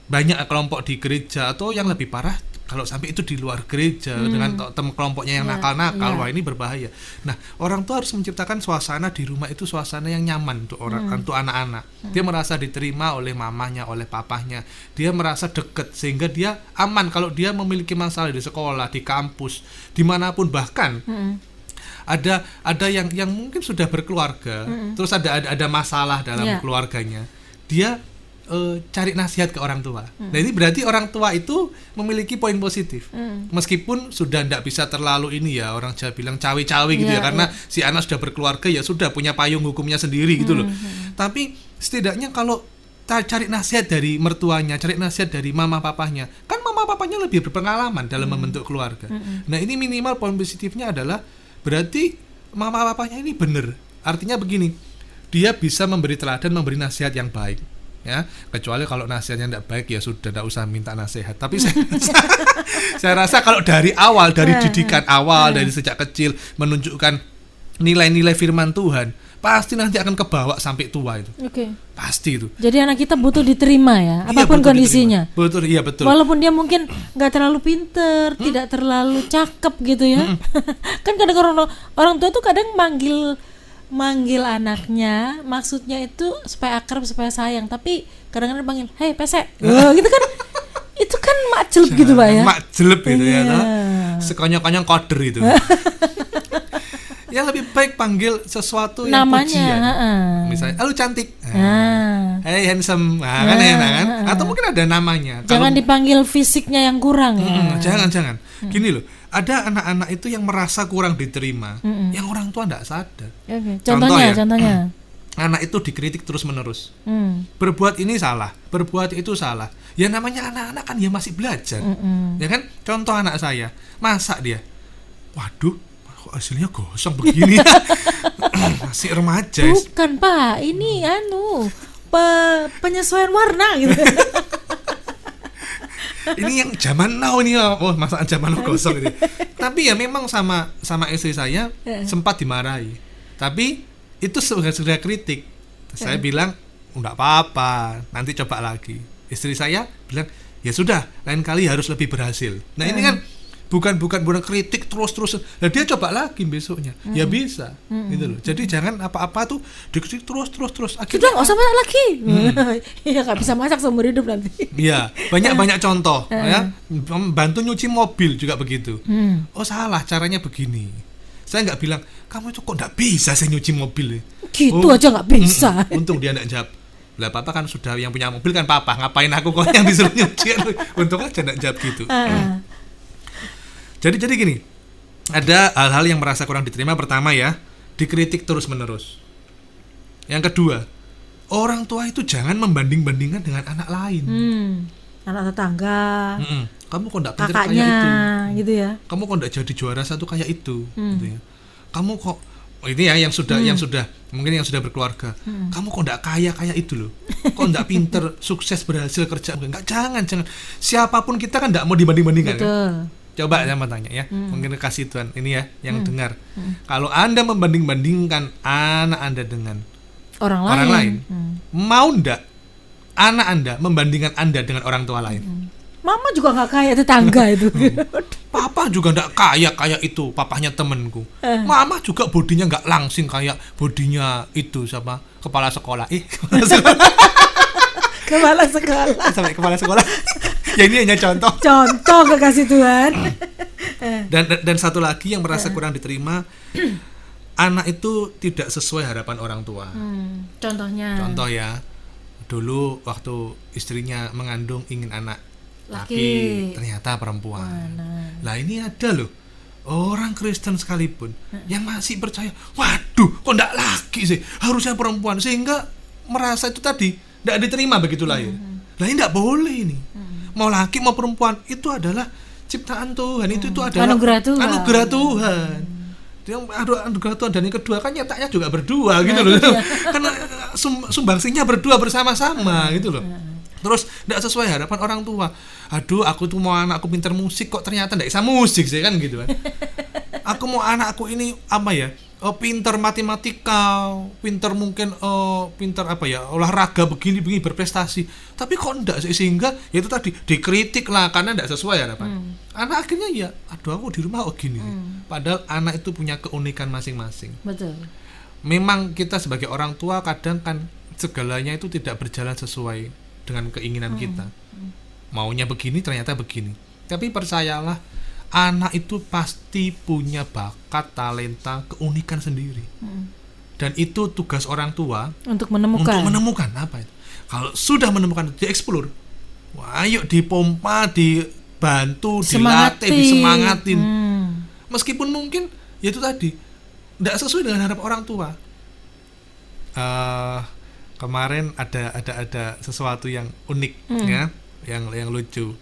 banyak kelompok di gereja, atau yang lebih parah kalau sampai itu di luar gereja dengan kelompoknya yang nakal-nakal. Wah, ini berbahaya. Nah, orang tua harus menciptakan suasana di rumah itu, suasana yang nyaman untuk untuk anak-anak. Dia merasa diterima oleh mamanya, oleh papahnya. Dia merasa dekat sehingga dia aman kalau dia memiliki masalah di sekolah, di kampus, dimanapun. Bahkan ada yang mungkin sudah berkeluarga, terus ada masalah dalam keluarganya, dia cari nasihat ke orang tua. Nah, ini berarti orang tua itu memiliki poin positif, meskipun sudah tidak bisa terlalu ini ya, orang Jawa bilang cawe-cawe gitu ya, karena si anak sudah berkeluarga, ya sudah punya payung hukumnya sendiri gitu loh. Tapi setidaknya kalau cari nasihat dari mertuanya, cari nasihat dari mama papanya, kan mama papanya lebih berpengalaman dalam membentuk keluarga. Nah, ini minimal poin positifnya adalah berarti mama papanya ini benar. Artinya begini, dia bisa memberi teladan, memberi nasihat yang baik ya. Kecuali kalau nasihatnya tidak baik, ya sudah, tidak usah minta nasihat. Tapi saya rasa kalau dari awal, dari didikan awal, dari sejak kecil menunjukkan nilai-nilai firman Tuhan, pasti nanti akan kebawa sampai tua itu. Pasti itu. Jadi anak kita butuh diterima ya, apapun kondisinya. Betul. Walaupun dia mungkin nggak terlalu pinter, tidak terlalu cakep gitu ya. Kan kadang orang tua tuh kadang manggil anaknya, maksudnya itu supaya akrab, supaya sayang, tapi kadang-kadang panggil, "Hei, pesek." Gitu kan. Itu kan makjeleb gitu, Pak ya. Makjeleb gitu ya, sekonyong-konyong koder itu. Ya lebih baik panggil sesuatu yang pujian. Misalnya, "Lu cantik." "Hey handsome." Kan enak kan? Atau mungkin ada namanya. Jangan dipanggil fisiknya yang kurang ya. Jangan. Gini loh, ada anak-anak itu yang merasa kurang diterima, yang orang tua tidak sadar. Contohnya. Anak itu dikritik terus-menerus. Berbuat ini salah, berbuat itu salah. Ya namanya anak-anak kan ya masih belajar. Ya kan? Contoh anak saya, masak dia. Waduh, hasilnya gosong begini. Masih remaja. Bukan, Pak, ini penyesuaian warna gitu. Ini yang zaman now ini, masakan zaman now gosong ini. Tapi ya memang sama istri saya sempat dimarahi. Tapi itu sudah kritik. Saya bilang, enggak apa-apa, nanti coba lagi. Istri saya bilang, ya sudah, lain kali harus lebih berhasil. Nah ini kan bukan kritik terus. Nah dia coba lagi besoknya, ya bisa, gitu loh. Jadi jangan apa-apa tuh dikritik terus. Sudah nggak usah masak lagi. Ya nggak bisa masak seumur hidup nanti. Iya, banyak contoh. Ya, bantu nyuci mobil juga begitu. Oh salah, caranya begini. Saya nggak bilang kamu itu kok nggak bisa saya nyuci mobil. Gitu aja nggak bisa. Untung dia nggak jawab. Lah papa kan sudah yang punya mobil kan papa, ngapain aku kok yang disuruh nyuci? Untung aja nggak jawab gitu. Jadi gini, ada hal-hal yang merasa kurang diterima. Pertama ya, dikritik terus menerus. Yang kedua, orang tua itu jangan membanding-bandingkan dengan anak lain. Anak tetangga, kamu kok nggak pintar kakaknya, kayak itu, gitu ya. kamu kok nggak jadi juara satu kayak itu, gitu ya. Kamu kok ini ya yang sudah mungkin yang sudah berkeluarga, kamu kok nggak kaya kayak itu loh, kok nggak pinter, sukses, berhasil kerja, nggak, jangan. Siapapun kita kan nggak mau dibanding-bandingkan. Kan? Coba saya mau tanya ya, mungkin kasih Tuhan ini ya yang dengar, kalau Anda membanding-bandingkan anak Anda dengan orang lain, mau ndak anak Anda membandingkan Anda dengan orang tua lain? Mama juga nggak kaya tetangga itu. Papa juga nggak kaya kayak itu, papahnya temenku. Mama juga bodinya nggak langsing kayak bodinya itu siapa? Kepala sekolah. Kepala sekolah. Sampai kepala sekolah. Ya ini hanya contoh. Contoh kekasih Tuhan. Dan satu lagi yang merasa kurang diterima, anak itu tidak sesuai harapan orang tua. Contohnya. Contoh ya, dulu waktu istrinya mengandung ingin anak laki, ternyata perempuan. Lah ini ada loh orang Kristen sekalipun yang masih percaya, waduh kok ndak laki sih, harusnya perempuan, sehingga merasa itu tadi ndak diterima begitu lahir. Lah ini ndak boleh ini. Mau laki mau perempuan itu adalah ciptaan Tuhan, itu adalah anugerah Tuhan. Yang anugerah Tuhan, dan yang kedua kan nyetaknya juga berdua gitu loh. Karena sumbangsinya berdua bersama-sama gitu loh. Terus tidak sesuai harapan orang tua. Aduh, aku tuh mau anakku pintar musik kok ternyata tidak bisa musik sih kan gitu kan. Aku mau anakku ini apa ya? Pintar matematika, pintar mungkin pintar apa ya? Olahraga begini berprestasi. Tapi kok enggak sih, sehingga ya itu tadi dikritik lah karena tidak sesuai harapan. Anak akhirnya ya, aduh aku di rumah gini. Padahal anak itu punya keunikan masing-masing. Betul. Memang kita sebagai orang tua kadang kan segalanya itu tidak berjalan sesuai dengan keinginan kita. Maunya begini ternyata begini. Tapi percayalah, anak itu pasti punya bakat, talenta, keunikan sendiri. Dan itu tugas orang tua untuk menemukan apa itu. Kalau sudah menemukan, dieksplor. Wah, ayo dipompa, dibantu, dilatih, disemangatin. Meskipun mungkin ya itu tadi tidak sesuai dengan harapan orang tua. Kemarin ada sesuatu yang unik ya, yang lucu.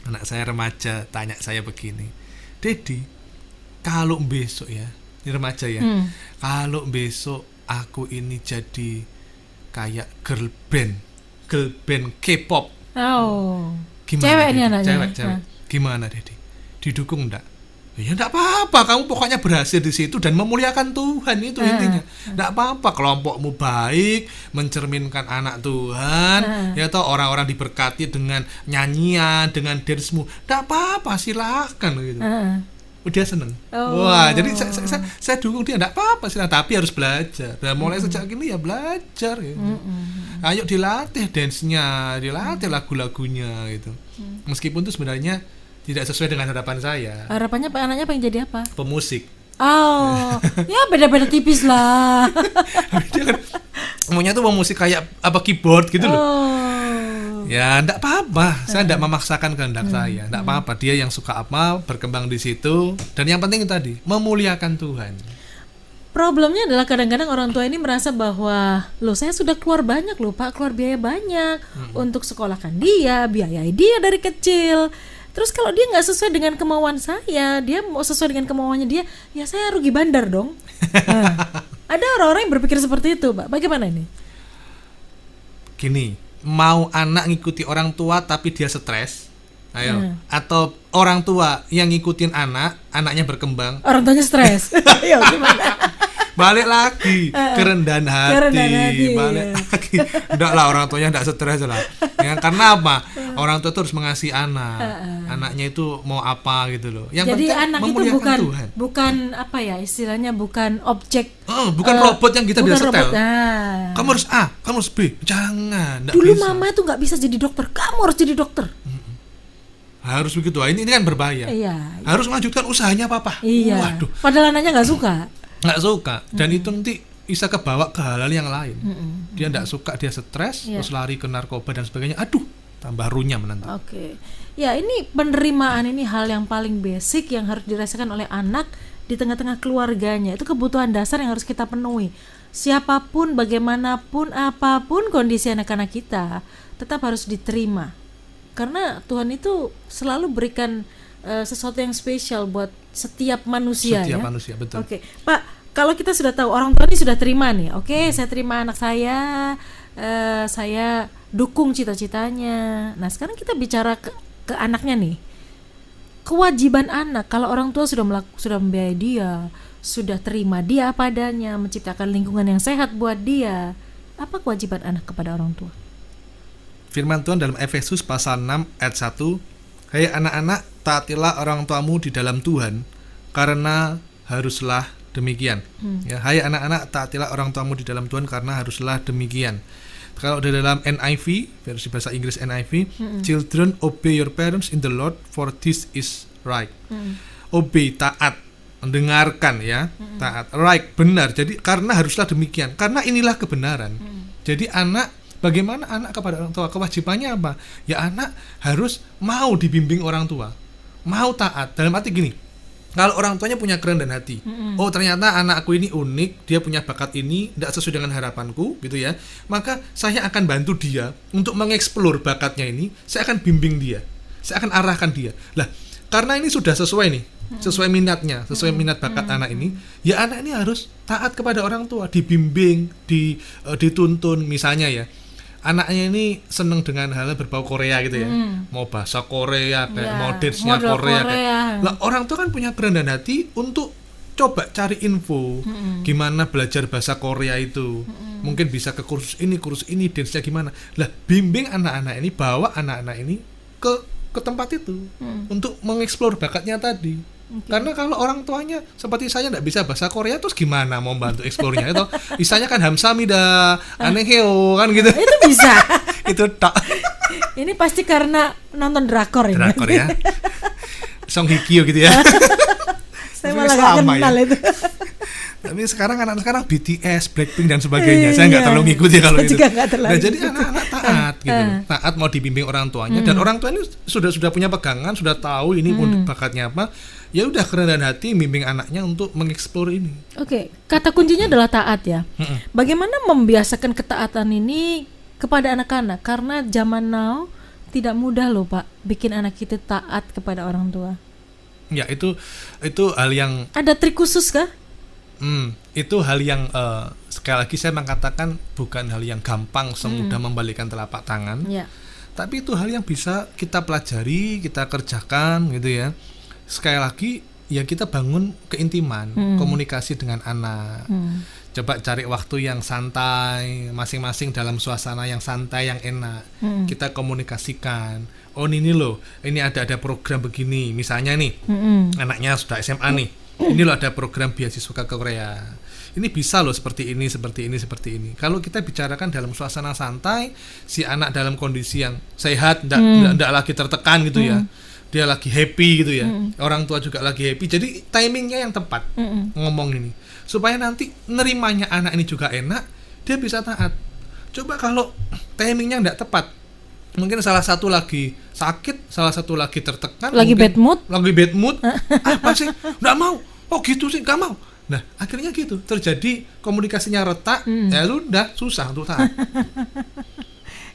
Anak saya remaja tanya saya begini, Dedi, kalau besok ya, ini remaja ya, kalau besok aku ini jadi kayak girl band K-pop, gimana? Cewek ini anaknya. Cewek. Gimana Dedi? Didukung enggak? Ya enggak apa-apa, kamu pokoknya berhasil di situ dan memuliakan Tuhan, itu intinya. Enggak apa-apa, kelompokmu baik, mencerminkan anak Tuhan, ya toh orang-orang diberkati dengan nyanyian, dengan dance-mu. Enggak apa-apa, silakan gitu. Dia seneng. Wah, jadi saya dukung dia, enggak apa-apa silakan, tapi harus belajar. Dan mulai sejak gini ya belajar gitu. Ayo dilatih dance-nya, dilatih lagu-lagunya gitu. Meskipun itu sebenarnya tidak sesuai dengan harapan saya. Harapannya anaknya pengen jadi apa? Pemusik. Ya beda-beda tipis lah. Dia kan maunya tuh pemusik kayak apa, keyboard gitu loh. Ya enggak apa-apa, saya enggak memaksakan kehendak saya. Enggak apa-apa, dia yang suka apa, berkembang di situ. Dan yang penting tadi, memuliakan Tuhan. Problemnya adalah kadang-kadang orang tua ini merasa bahwa loh saya sudah keluar banyak loh Pak, keluar biaya banyak untuk sekolahkan dia, biayai dia dari kecil. Terus kalau dia nggak sesuai dengan kemauan saya, dia mau sesuai dengan kemauannya dia, ya saya rugi bandar dong. Ada orang-orang yang berpikir seperti itu, Pak. Bagaimana ini? Gini, mau anak ngikuti orang tua tapi dia stres, ayo. Atau orang tua yang ngikutin anak, anaknya berkembang, orang tuanya stres. Ayo gimana? balik lagi kerendahan hati, Kerendahan hati, balik iya. lagi. Enggak lah, orang tuanya enggak stres lah. Ya, karena apa? Orang tua itu harus mengasihi anak. Anaknya itu mau apa gitu loh. Yang Jadi penting anak itu memuliakan Tuhan. bukan apa ya istilahnya, bukan objek, Bukan robot yang kita bukan bisa setel. robot. Nah. Kamu harus A, kamu harus B. Jangan, enggak Dulu bisa. mama itu nggak bisa jadi dokter, kamu harus jadi dokter. Harus begitu. Ini kan berbahaya. Iya. Harus melanjutkan usahanya papa. Iya. Waduh, Padahal anaknya nggak suka. nggak suka. Dan itu nanti bisa kebawa ke hal-hal yang lain. Dia nggak suka, dia stres, Iya. terus lari ke narkoba dan sebagainya. Aduh, tambah runyam nanti. Oke. Ya, ini penerimaan ini hal yang paling basic yang harus dirasakan oleh anak di tengah-tengah keluarganya. Itu kebutuhan dasar yang harus kita penuhi. Siapapun, bagaimanapun, apapun kondisi anak-anak kita, tetap harus diterima. Karena Tuhan itu selalu berikan sesuatu yang spesial buat setiap manusia. Setiap ya? manusia, betul. Oke, Pak, kalau kita sudah tahu orang tua ini sudah terima nih, oke, saya terima anak saya dukung cita-citanya. Nah, sekarang kita bicara ke anaknya nih. Kewajiban anak, kalau orang tua sudah membiayai dia, sudah terima dia apa adanya, menciptakan lingkungan yang sehat buat dia, apa kewajiban anak kepada orang tua? Firman Tuhan dalam Efesus pasal 6 ayat 1, "Hai anak-anak, taatilah orang tuamu di dalam Tuhan, karena haruslah demikian." Ya, hai anak-anak, taatilah orang tuamu di dalam Tuhan karena haruslah demikian. Kalau di dalam NIV, versi bahasa Inggris NIV, "Children, obey your parents in the Lord, for this is right." Obey, taat, mendengarkan ya, taat, right, benar. Jadi karena haruslah demikian, karena inilah kebenaran. Jadi bagaimana anak kepada orang tua? Kewajibannya apa? Ya anak harus mau dibimbing orang tua, mau taat. Dalam arti gini, kalau orang tuanya punya kerendahan hati, oh ternyata anakku ini unik, dia punya bakat ini, tidak sesuai dengan harapanku, gitu ya. Maka saya akan bantu dia untuk mengeksplor bakatnya ini. Saya akan bimbing dia, saya akan arahkan dia. Lah, karena ini sudah sesuai nih, sesuai minatnya, sesuai minat bakat anak ini, ya anak ini harus taat kepada orang tua, dibimbing, dituntun. Misalnya ya, anaknya ini seneng dengan hal berbau Korea gitu ya, mau bahasa Korea kayak Ya, mau dance-nya model Korea, Korea. kayak. Lah orang tua kan punya kerendahan hati untuk coba cari info gimana belajar bahasa Korea itu. Mungkin bisa ke kursus ini, dance-nya gimana. Lah bimbing anak-anak ini, bawa anak-anak ini ke tempat itu untuk mengeksplor bakatnya tadi. Karena kalau orang tuanya seperti saya tidak bisa bahasa Korea, terus gimana mau bantu eksplornya itu? Isanya kan hamsamida, annyeonghaseyo kan gitu. Itu bisa. Itu tak. Ini pasti karena nonton drakor ini. Drakor ya. Song Hye Kyo gitu ya. Saya malah gak Sama kenal ya. itu. Tapi sekarang anak-anak sekarang BTS, Blackpink dan sebagainya. Saya nggak Iya. terlalu ngikuti kalau Saya itu. juga nggak terlalu Nah, jadi ngikuti. anak-anak taat gitu. Taat mau dibimbing orang tuanya, dan orang tua ini sudah punya pegangan, sudah tahu ini bakatnya apa. Ya udah, kerendahan hati bimbing anaknya untuk mengeksplor ini. Oke, kata kuncinya adalah taat ya. Bagaimana membiasakan ketaatan ini kepada anak-anak? Karena zaman now tidak mudah loh Pak, bikin anak kita taat kepada orang tua. Ya itu hal yang Ada trik khusus kah? itu hal yang sekali lagi saya mengatakan bukan hal yang gampang semudah membalikkan telapak tangan. Ya. Tapi itu hal yang bisa kita pelajari, kita kerjakan gitu ya. Sekali lagi ya, kita bangun keintiman, komunikasi dengan anak. Coba cari waktu yang santai, masing-masing dalam suasana yang santai, yang enak. Kita komunikasikan. Oh ini loh, ini ada program begini. Misalnya nih, anaknya sudah SMA nih. Ini loh ada program beasiswa ke Korea. Ini bisa loh seperti ini. Kalau kita bicarakan dalam suasana santai, si anak dalam kondisi yang sehat, tidak lagi tertekan gitu ya. Dia lagi happy gitu ya. Orang tua juga lagi happy. Jadi timingnya yang tepat ngomong ini. Supaya nanti nerimanya anak ini juga enak, dia bisa taat. Coba kalau timingnya tidak tepat, mungkin salah satu lagi sakit, salah satu lagi tertekan, Lagi bad mood. Apa sih? Nggak mau. Oh gitu sih, nggak mau. Nah akhirnya gitu, terjadi komunikasinya retak. Ya lu udah susah untuk taat.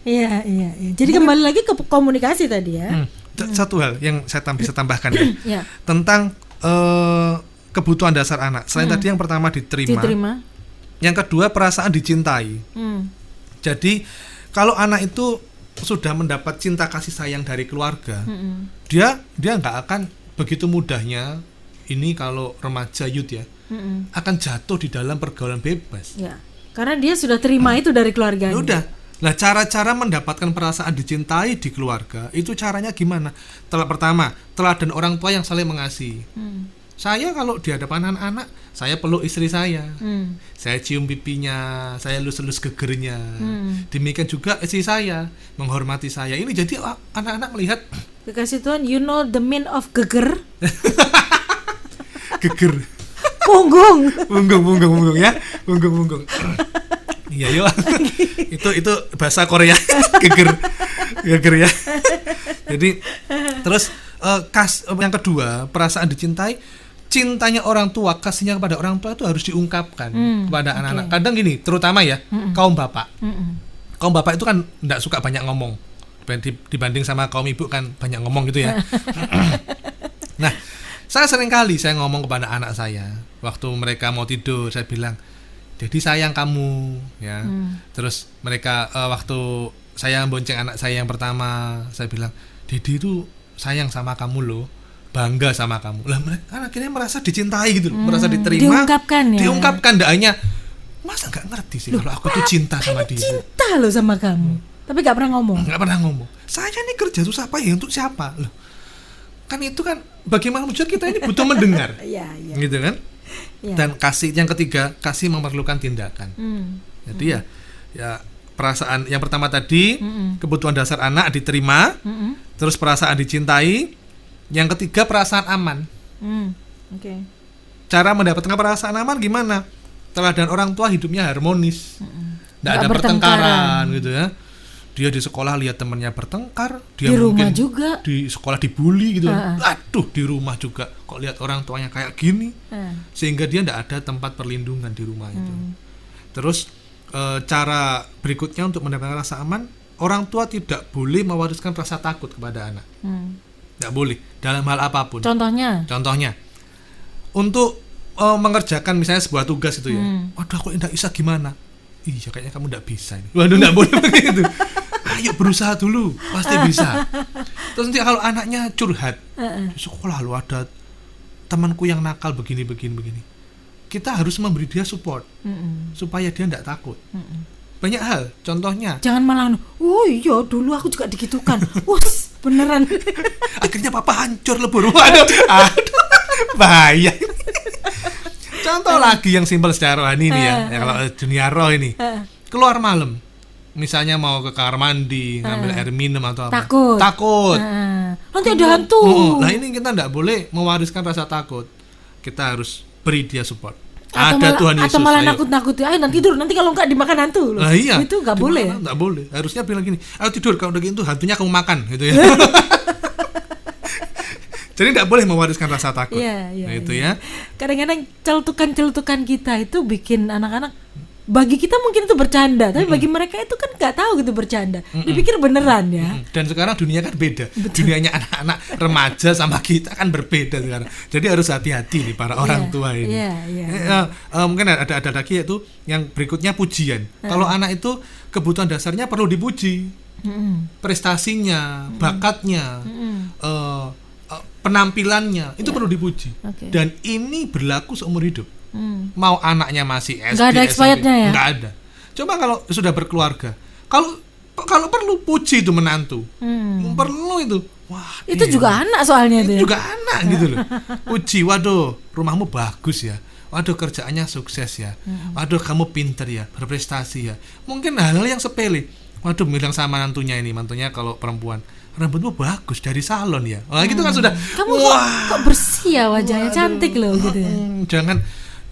Iya. Jadi kembali lagi ke komunikasi tadi ya. Satu hal yang saya bisa tambahkan ya, Ya. tentang kebutuhan dasar anak. Selain tadi yang pertama diterima, yang kedua perasaan dicintai. Jadi kalau anak itu sudah mendapat cinta kasih sayang dari keluarga, dia nggak akan begitu mudahnya ini kalau remaja youth ya, akan jatuh di dalam pergaulan bebas. Ya. Karena dia sudah terima itu dari keluarganya. Ya udah. Nah, cara-cara mendapatkan perasaan dicintai di keluarga itu caranya gimana? Pertama, teladan orang tua yang saling mengasihi. Saya kalau di hadapan anak-anak, saya peluk istri saya. Saya cium pipinya, saya elus-elus gegernya. Demikian juga istri saya menghormati saya. Ini jadi anak-anak melihat Kekasih Tuhan, you know the mean of geger? geger. Punggung Punggung ya. Punggung. Iya, yuk. itu bahasa Korea. geger ya. Jadi terus yang kedua, perasaan dicintai, cintanya orang tua, kasihnya kepada orang tua itu harus diungkapkan kepada anak-anak. Kadang gini, terutama ya kaum bapak. Kaum bapak itu kan enggak suka banyak ngomong. Dibanding sama kaum ibu kan banyak ngomong gitu ya. Nah, saya sering kali saya ngomong kepada anak saya waktu mereka mau tidur, saya bilang, "Dedi sayang kamu," ya. Terus mereka waktu saya bonceng anak saya yang pertama, saya bilang, "Dedi itu sayang sama kamu loh, bangga sama kamu." Lah mereka akhirnya merasa dicintai gitu loh, merasa diterima. Diungkapkan enggak hanya, "Masa enggak ngerti sih kalau aku tuh cinta sama dia." Cinta loh sama kamu. Tapi gak pernah ngomong. Saya ini kerja susah payah untuk siapa? Loh, kan itu kan bagi manusia kita ini butuh mendengar. Iya. Gitu kan? Ya. Dan kasih yang ketiga, kasih memerlukan tindakan. Jadi ya perasaan yang pertama tadi, kebutuhan dasar anak diterima, terus perasaan dicintai. Yang ketiga, perasaan aman. Cara mendapatkan perasaan aman gimana? Teladan orang tua hidupnya harmonis. Nggak ada pertengkaran gitu ya. Dia di sekolah lihat temannya bertengkar, dia di mungkin rumah juga di sekolah dibully gitu. Aduh, di rumah juga kok lihat orang tuanya kayak gini. Sehingga dia tidak ada tempat perlindungan di rumah itu. Terus cara berikutnya untuk mendapatkan rasa aman, orang tua tidak boleh mewariskan rasa takut kepada anak. Tidak boleh dalam hal apapun. Contohnya untuk mengerjakan misalnya sebuah tugas itu ya. Waduh, aku tidak bisa gimana? Iya, kayaknya kamu tidak bisa ini. Waduh, tidak boleh begitu. Ayo berusaha dulu, pasti bisa. Terus nanti kalau anaknya curhat di sekolah, lu ada temanku yang nakal begini. Kita harus memberi dia support supaya dia tidak takut. Banyak hal, contohnya. Jangan malah, oh iya dulu aku juga digitukan. Wah, beneran. Akhirnya papa hancur lebur. Waduh, bahaya. Contoh lagi yang simpel secara rohani ini ya kalau dunia roh ini. Keluar malam, misalnya mau ke kamar mandi, ngambil air minum atau apa. Takut. Nanti ada hantu. Nah ini kita tidak boleh mewariskan rasa takut. Kita harus beri dia support. Tuhan Yesus. Atau malah nakut-nakuti, ayo nanti tidur, nanti kalau enggak dimakan hantu. Nah, iya. Itu nggak boleh. Nggak boleh. Harusnya bilang gini, ayo tidur, kalau udah gitu hantunya kamu makan, gitu ya. Jadi tidak boleh mewariskan rasa takut. Itu ya. Kadang-kadang celutukan kita itu bikin anak-anak, bagi kita mungkin itu bercanda, tapi bagi mereka itu kan nggak tahu gitu bercanda. Dipikir beneran ya. Dan sekarang dunia kan beda. Dunianya anak-anak remaja sama kita kan berbeda sekarang. Jadi harus hati-hati nih para orang tua ini. Mungkin ada lagi yaitu yang berikutnya pujian. Kalau anak itu kebutuhan dasarnya perlu dipuji. Prestasinya, bakatnya, penampilannya itu perlu dipuji. Dan ini berlaku seumur hidup. Mau anaknya masih SD, nggak ada expirednya ya? Nggak ada. Coba kalau sudah berkeluarga, kalau perlu puji itu menantu, perlu itu. Wah, itu juga anak soalnya itu. Juga anak gitu loh. Puji, waduh, rumahmu bagus ya. Waduh, kerjaannya sukses ya. Waduh, kamu pinter ya, berprestasi ya. Mungkin hal-hal yang sepele. Waduh, bilang sama mantunya kalau perempuan, rambutmu bagus dari salon ya. Wah, gitu kan sudah. Kamu kok bersih ya wajahnya, cantik loh gitu ya. Jangan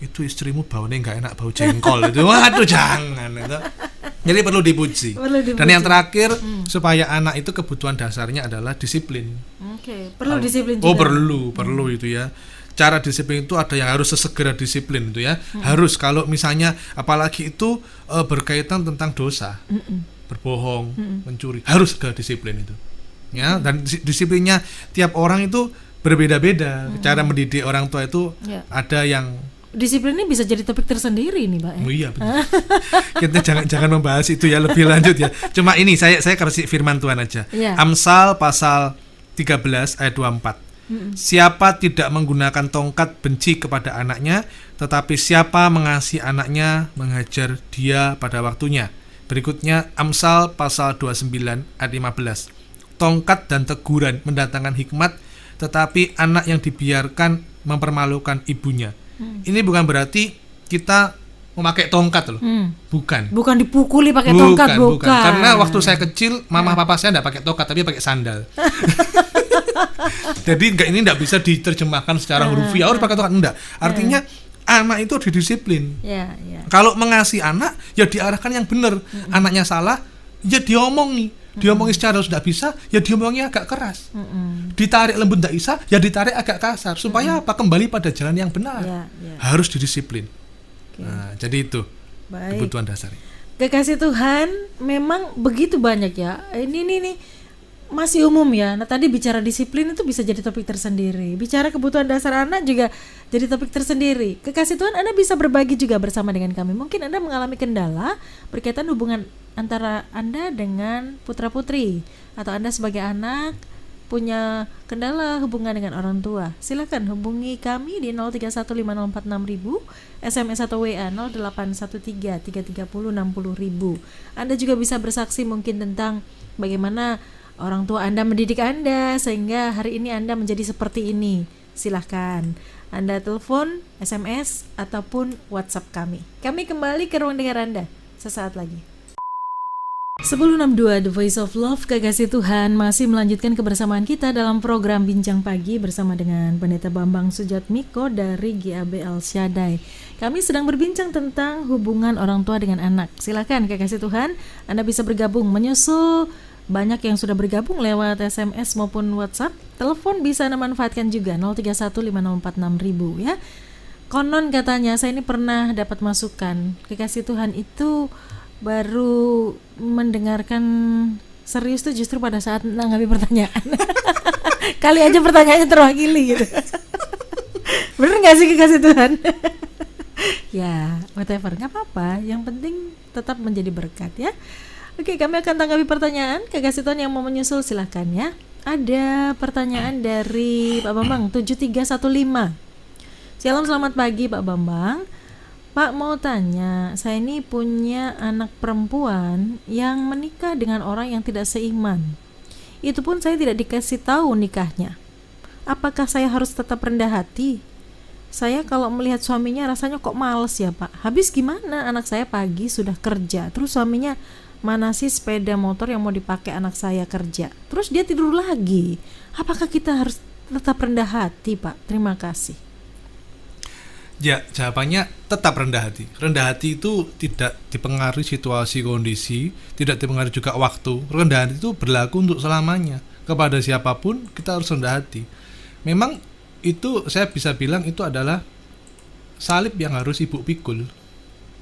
itu istrimu baunya nggak enak, bau jengkol itu. Waduh, jangan itu. Jadi perlu dipuji. Dan yang terakhir, supaya anak itu kebutuhan dasarnya adalah disiplin. Perlu disiplin juga. Perlu itu ya. Cara disiplin itu ada yang harus sesegera disiplin itu ya. Harus, kalau misalnya apalagi itu berkaitan tentang dosa. Berbohong, mencuri, harus ke disiplin itu. Ya, dan disiplinnya tiap orang itu berbeda-beda. Cara mendidik orang tua itu ada yang disiplin ini bisa jadi topik tersendiri nih, Pak. Oh iya, betul. Kita jangan membahas itu ya lebih lanjut ya. Cuma ini saya kasih firman Tuhan aja. Amsal pasal 13 ayat 24. Siapa tidak menggunakan tongkat benci kepada anaknya, tetapi siapa mengasihi anaknya mengajar dia pada waktunya. Berikutnya Amsal pasal 29 ayat 15. Tongkat dan teguran mendatangkan hikmat, tetapi anak yang dibiarkan mempermalukan ibunya. Ini bukan berarti kita memakai tongkat loh. Bukan. Bukan dipukuli pakai tongkat, bukan. Karena waktu saya kecil, mama papa saya enggak pakai tongkat tapi pakai sandal. Jadi ini enggak bisa diterjemahkan secara hurufiah harus pakai tongkat, enggak. Artinya anak itu didisiplin. Kalau mengasihi anak ya diarahkan yang benar. Anaknya salah ya diomongi. Diomongi secara sudah bisa ya diomongi agak keras. Ditarik lembut enggak bisa ya ditarik agak kasar supaya apa? Kembali pada jalan yang benar. Harus didisiplin. Nah, jadi itu kebutuhan dasar. Kekasih Tuhan, memang begitu banyak ya. Ini masih umum ya. Nah, tadi bicara disiplin itu bisa jadi topik tersendiri. Bicara kebutuhan dasar anak juga jadi topik tersendiri. Kekasih Tuhan, Anda bisa berbagi juga bersama dengan kami. Mungkin Anda mengalami kendala berkaitan hubungan antara Anda dengan putra-putri, atau Anda sebagai anak punya kendala hubungan dengan orang tua. Silakan hubungi kami di 0315046000, SMS atau WA 081333060000. Anda juga bisa bersaksi mungkin tentang bagaimana orang tua Anda mendidik Anda sehingga hari ini Anda menjadi seperti ini. Silahkan Anda telepon, SMS ataupun WhatsApp kami. Kami kembali ke ruang dengar Anda sesaat lagi. 1062 The Voice of Love, kekasih Tuhan, masih melanjutkan kebersamaan kita dalam program Bincang Pagi bersama dengan Pendeta Bambang Sujatmiko dari GAB El Shaddai. Kami sedang berbincang tentang hubungan orang tua dengan anak. Silakan kekasih Tuhan, Anda bisa bergabung menyusul. Banyak yang sudah bergabung lewat SMS maupun WhatsApp. Telepon bisa Anda manfaatkan juga 0315046000 ya. Konon katanya saya ini pernah dapat masukan, kekasih Tuhan itu baru mendengarkan serius tuh justru pada saat menanggapi pertanyaan. Kali aja pertanyaannya terwakili gitu. Bener gak sih kekasih Tuhan? Ya whatever, gak apa-apa, yang penting tetap menjadi berkat ya. Oke, kami akan tanggapi pertanyaan kekasih Tuhan yang mau menyusul, silahkan ya. Ada pertanyaan dari Pak Bambang 7315. Shalom, selamat pagi Pak Bambang. Pak, mau tanya, saya ini punya anak perempuan yang menikah dengan orang yang tidak seiman. Itu pun saya tidak dikasih tahu nikahnya. Apakah saya harus tetap rendah hati? Saya kalau melihat suaminya rasanya kok males ya Pak. Habis gimana, anak saya pagi sudah kerja, terus suaminya mana sih sepeda motor yang mau dipakai anak saya kerja, terus dia tidur lagi. Apakah kita harus tetap rendah hati Pak? Terima kasih. Ya, jawabannya tetap rendah hati. Rendah hati itu tidak dipengaruhi situasi kondisi, tidak dipengaruhi juga waktu. Rendah hati itu berlaku untuk selamanya. Kepada siapapun kita harus rendah hati. Memang itu saya bisa bilang itu adalah salib yang harus ibu pikul.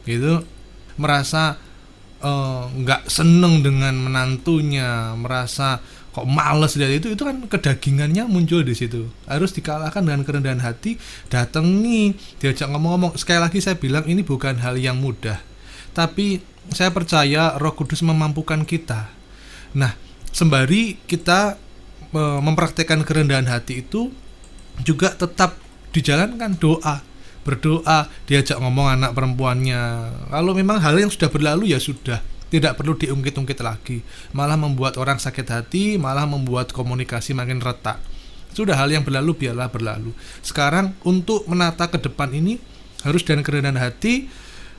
Gitu, merasa nggak seneng dengan menantunya, merasa kok males lihat itu kan kedagingannya muncul di situ. Harus dikalahkan dengan kerendahan hati, datangi, diajak ngomong-ngomong. Sekali lagi saya bilang ini bukan hal yang mudah, tapi saya percaya Roh Kudus memampukan kita. Nah, sembari kita mempraktekkan kerendahan hati itu juga tetap dijalankan berdoa, diajak ngomong anak perempuannya. Kalau memang hal yang sudah berlalu ya sudah, tidak perlu diungkit-ungkit lagi, malah membuat orang sakit hati, malah membuat komunikasi makin retak. Sudah hal yang berlalu biarlah berlalu. Sekarang untuk menata ke depan ini harus dengan kerendahan hati,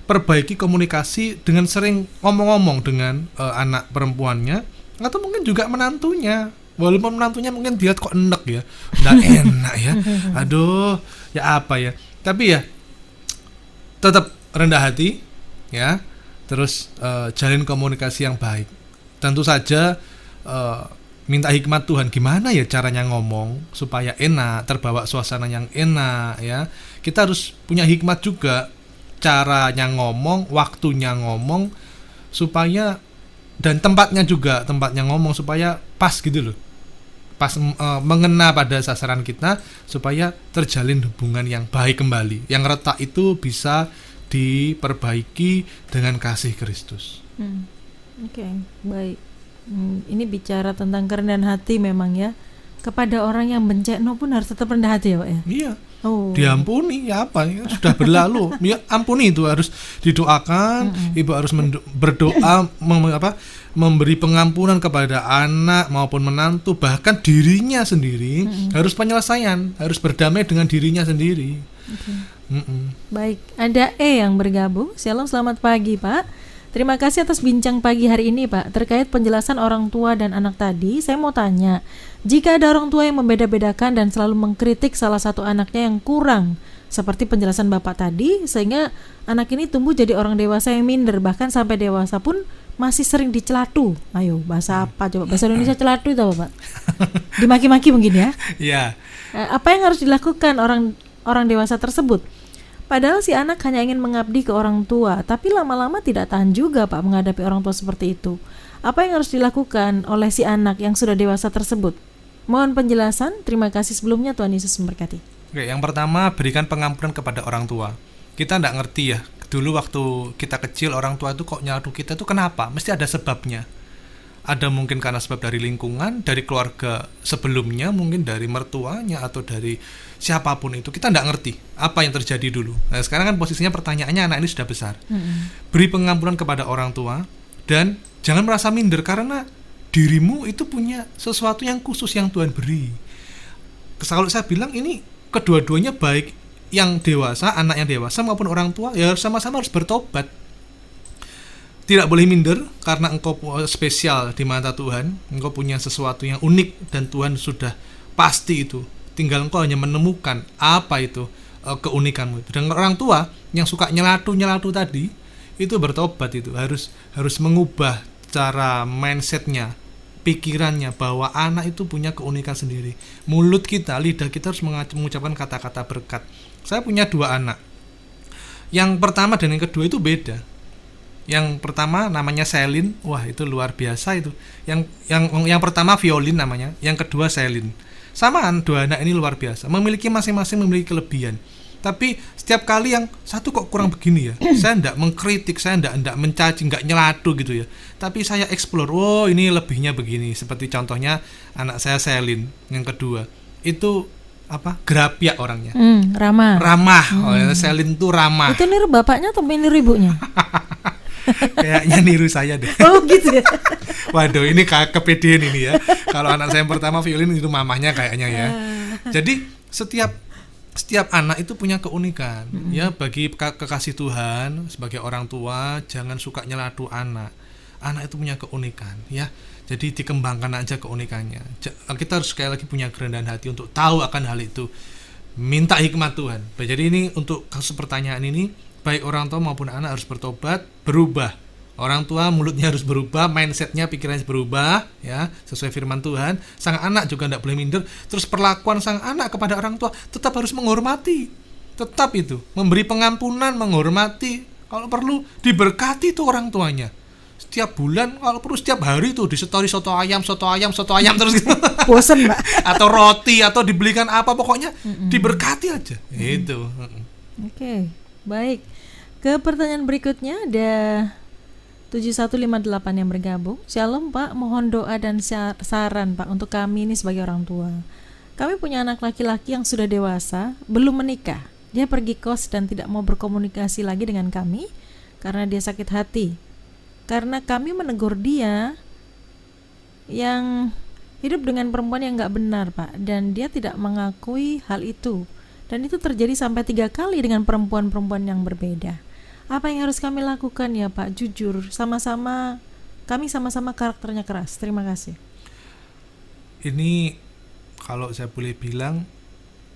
perbaiki komunikasi dengan sering ngomong-ngomong dengan anak perempuannya, atau mungkin juga menantunya. Walaupun menantunya mungkin dia kok enek ya, nggak enak ya, aduh ya apa ya, tapi ya tetap rendah hati ya. Terus jalin komunikasi yang baik. Tentu saja minta hikmat Tuhan, gimana ya caranya ngomong supaya enak, terbawa suasana yang enak ya. Kita harus punya hikmat juga, caranya ngomong, waktunya ngomong, supaya dan tempatnya ngomong supaya pas gitu loh. Pas mengena pada sasaran kita supaya terjalin hubungan yang baik kembali. Yang retak itu bisa diperbaiki dengan kasih Kristus. Oke, baik. Ini bicara tentang kerendahan hati memang ya. kepada orang yang bencekno pun harus tetap rendah hati ya Pak ya? Iya. Oh. Diampuni ya apa ya, sudah berlalu ya ampuni, itu harus didoakan. Ibu harus berdoa memberi pengampunan kepada anak maupun menantu, bahkan dirinya sendiri. Harus penyelesaian, harus berdamai dengan dirinya sendiri. Baik, ada yang bergabung. Shalom, selamat pagi Pak. Terima kasih atas bincang pagi hari ini Pak. Terkait penjelasan orang tua dan anak tadi, saya mau tanya, jika ada orang tua yang membeda-bedakan dan selalu mengkritik salah satu anaknya yang kurang, seperti penjelasan Bapak tadi, sehingga anak ini tumbuh jadi orang dewasa yang minder, bahkan sampai dewasa pun masih sering dicelatu. Ayo, bahasa apa coba? Bahasa Indonesia celatu itu apa Pak? Dimaki-maki mungkin ya? Iya. Apa yang harus dilakukan orang dewasa tersebut? Padahal si anak hanya ingin mengabdi ke orang tua, tapi lama-lama tidak tahan juga Pak menghadapi orang tua seperti itu. Apa yang harus dilakukan oleh si anak yang sudah dewasa tersebut? Mohon penjelasan, terima kasih sebelumnya, Tuhan Yesus memberkati. Oke, yang pertama, berikan pengampunan kepada orang tua. Kita nggak ngerti ya, dulu waktu kita kecil orang tua itu kok nyatu kita itu kenapa? Mesti ada sebabnya. Ada mungkin karena sebab dari lingkungan, dari keluarga sebelumnya, mungkin dari mertuanya atau dari siapapun itu. Kita nggak ngerti apa yang terjadi dulu. Nah, sekarang kan posisinya pertanyaannya anak ini sudah besar. Beri pengampunan kepada orang tua dan jangan merasa minder karena dirimu itu punya sesuatu yang khusus yang Tuhan beri. Kalau saya bilang ini kedua-duanya, baik yang dewasa, anak yang dewasa maupun orang tua, ya sama-sama harus bertobat. Tidak boleh minder karena engkau spesial di mata Tuhan. Engkau punya sesuatu yang unik dan Tuhan sudah pasti itu. Tinggal engkau hanya menemukan apa itu keunikanmu. Dan orang tua yang suka nyelatu tadi itu bertobat, itu harus mengubah cara mindsetnya, pikirannya bahwa anak itu punya keunikan sendiri. Mulut kita, lidah kita harus mengucapkan kata-kata berkat. Saya punya 2 anak. Yang pertama dan yang kedua itu beda. Yang pertama namanya Selin, wah itu luar biasa itu. Yang pertama violin namanya, yang kedua Selin. Samaan 2 anak ini luar biasa, memiliki masing-masing memiliki kelebihan. Tapi setiap kali yang satu kok kurang begini ya, saya enggak mengkritik, saya enggak mencaci, enggak nyelatu gitu ya. Tapi saya explore, oh ini lebihnya begini. Seperti contohnya anak saya Selin, yang kedua itu Gerapia orangnya. Ramah. Selin tuh ramah. Itu niru bapaknya atau niru ibunya? Kayaknya niru saya deh. Oh gitu ya. Waduh, ini kepedean ini ya. Kalau anak saya yang pertama violin itu mamahnya kayaknya ya. Jadi setiap anak itu punya keunikan. Ya, bagi kekasih Tuhan sebagai orang tua jangan suka nyelatu anak. Anak itu punya keunikan ya. Jadi dikembangkan aja keunikannya. Kita harus sekali lagi punya kerendahan hati untuk tahu akan hal itu. Minta hikmat Tuhan. Jadi ini untuk kasus pertanyaan ini, baik orang tua maupun anak harus bertobat, berubah. Orang tua mulutnya harus berubah, mindsetnya, pikirannya berubah, ya sesuai firman Tuhan. Sang anak juga tidak boleh minder. Terus perlakuan sang anak kepada orang tua tetap harus menghormati, tetap itu memberi pengampunan, menghormati. Kalau perlu diberkati tuh orang tuanya. Setiap bulan, kalau perlu setiap hari tuh disetori soto ayam terus gitu. Bosen Mbak. Atau roti atau dibelikan apa, pokoknya diberkati aja. Itu. Oke. Baik, ke pertanyaan berikutnya ada 7158 yang bergabung. Shalom Pak, mohon doa dan saran Pak untuk kami ini sebagai orang tua. Kami punya anak laki-laki yang sudah dewasa, belum menikah. Dia pergi kos dan tidak mau berkomunikasi lagi dengan kami karena dia sakit hati. Karena kami menegur dia yang hidup dengan perempuan yang gak benar Pak, dan dia tidak mengakui hal itu. Dan itu terjadi sampai 3 kali dengan perempuan-perempuan yang berbeda. Apa yang harus kami lakukan ya Pak? Jujur, kami sama-sama karakternya keras. Terima kasih. Ini kalau saya boleh bilang,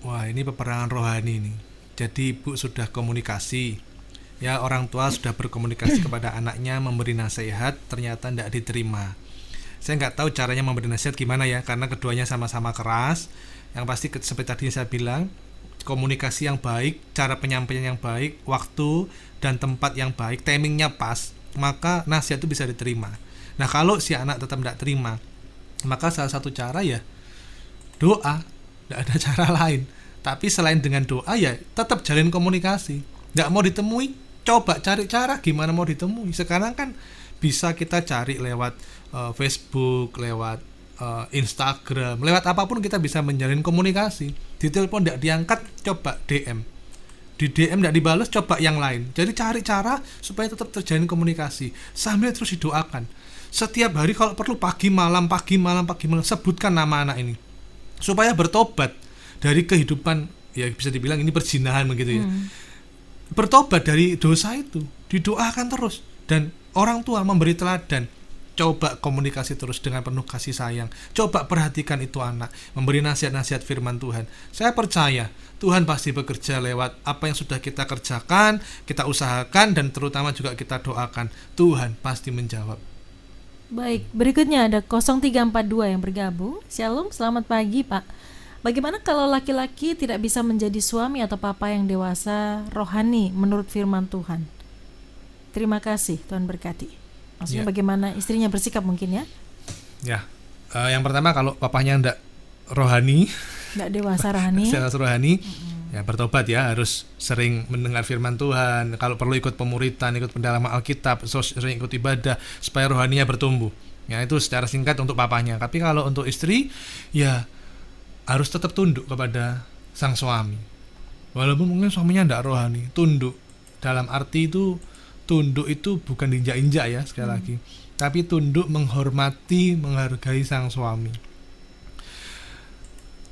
wah ini peperangan rohani nih. Jadi ibu sudah komunikasi, ya orang tua sudah berkomunikasi kepada anaknya, memberi nasihat, ternyata tidak diterima. Saya nggak tahu caranya memberi nasihat gimana ya, karena keduanya sama-sama keras. Yang pasti seperti tadi saya bilang, komunikasi yang baik, cara penyampaian yang baik, waktu dan tempat yang baik, timingnya pas, maka nasihat itu bisa diterima. Nah kalau si anak tetap tidak terima, maka salah satu cara ya doa, tidak ada cara lain. Tapi selain dengan doa ya tetap jalin komunikasi. Tidak mau ditemui, coba cari cara gimana mau ditemui. Sekarang kan bisa kita cari lewat Facebook, lewat Instagram, lewat apapun kita bisa menjalin komunikasi. Di telepon tidak diangkat, coba DM. Di DM tidak dibalas, coba yang lain. Jadi cari cara supaya tetap terjalin komunikasi sambil terus didoakan. Setiap hari kalau perlu pagi malam, sebutkan nama anak ini supaya bertobat dari kehidupan, ya bisa dibilang ini perzinahan begitu ya. Bertobat dari dosa itu, didoakan terus, dan orang tua memberi teladan. Coba komunikasi terus dengan penuh kasih sayang. Coba perhatikan itu anak, memberi nasihat-nasihat firman Tuhan. Saya percaya Tuhan pasti bekerja lewat apa yang sudah kita kerjakan, kita usahakan, dan terutama juga kita doakan. Tuhan pasti menjawab. Baik, berikutnya ada 0342 yang bergabung. Shalom, selamat pagi Pak. Bagaimana kalau laki-laki tidak bisa menjadi suami atau papa yang dewasa rohani menurut firman Tuhan? Terima kasih, Tuhan berkati. Maksudnya bagaimana istrinya bersikap mungkin ya? Ya, yang pertama kalau papanya enggak rohani, enggak dewasa rohani, ya bertobat ya, harus sering mendengar firman Tuhan. Kalau perlu ikut pemuritan, ikut pendalaman Alkitab, sering ikut ibadah supaya rohaninya bertumbuh. Ya itu secara singkat untuk papanya. Tapi kalau untuk istri, ya harus tetap tunduk kepada sang suami. Walaupun mungkin suaminya enggak rohani, tunduk. Dalam arti itu tunduk itu bukan diinjak-injak ya sekali lagi, tapi tunduk menghormati, menghargai sang suami.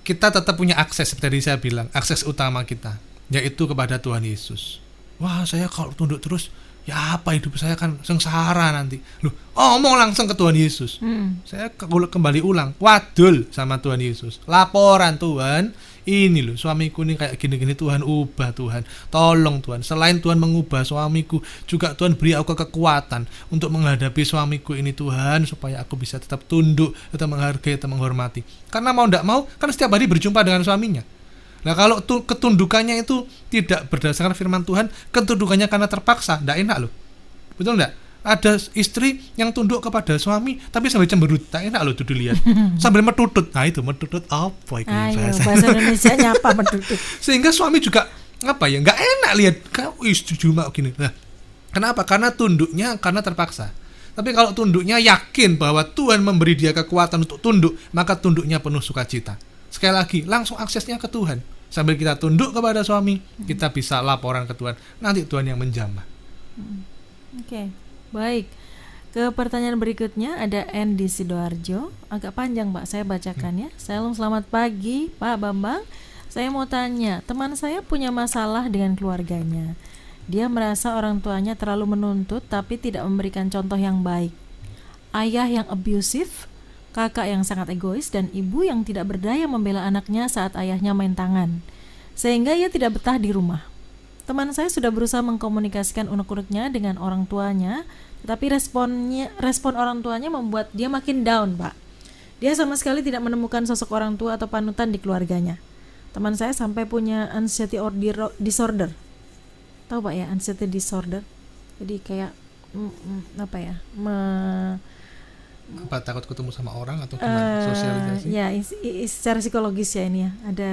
Kita tetap punya akses, seperti saya bilang, akses utama kita yaitu kepada Tuhan Yesus. Wah, saya kalau tunduk terus ya apa, hidup saya kan sengsara nanti. Loh, omong langsung ke Tuhan Yesus. Saya kembali ulang, wadul sama Tuhan Yesus. Laporan, Tuhan, ini loh suamiku ini kayak gini-gini, Tuhan ubah, Tuhan tolong Tuhan. Selain Tuhan mengubah suamiku, juga Tuhan beri aku kekuatan untuk menghadapi suamiku ini Tuhan, supaya aku bisa tetap tunduk, tetap menghargai, tetap menghormati. Karena mau tidak mau kan setiap hari berjumpa dengan suaminya. Nah kalau ketundukannya itu tidak berdasarkan firman Tuhan, ketundukannya karena terpaksa, tidak enak loh. Betul tidak? Ada istri yang tunduk kepada suami tapi sambil cemberut, tak enak loh tuh dilihat. Sambil metutut. Nah itu metutut apa itu bahasa Indonesianya apa metutut? Sehingga suami juga apa ya, nggak enak lihat kau istri cuma gini. Nah, kenapa? Karena tunduknya karena terpaksa. Tapi kalau tunduknya yakin bahwa Tuhan memberi dia kekuatan untuk tunduk, maka tunduknya penuh sukacita. Sekali lagi, langsung aksesnya ke Tuhan. Sambil kita tunduk kepada suami, kita bisa laporan ke Tuhan. Nanti Tuhan yang menjamah. Oke, baik. Ke pertanyaan berikutnya ada N di Sidoarjo. Agak panjang Pak, saya bacakan ya. Shalom, selamat pagi Pak Bambang. Saya mau tanya, teman saya punya masalah dengan keluarganya. Dia merasa orang tuanya terlalu menuntut tapi tidak memberikan contoh yang baik. Ayah yang abusive, kakak yang sangat egois, dan ibu yang tidak berdaya membela anaknya saat ayahnya main tangan, sehingga ia tidak betah di rumah. Teman saya sudah berusaha mengkomunikasikan unek-uneknya dengan orang tuanya, tetapi respon orang tuanya membuat dia makin down, Pak. Dia sama sekali tidak menemukan sosok orang tua atau panutan di keluarganya. Teman saya sampai punya anxiety disorder. Tahu Pak ya, anxiety disorder? Jadi kayak apa, takut ketemu sama orang atau gimana, sosialisasi? Ya, secara psikologis ya ini ya, ada,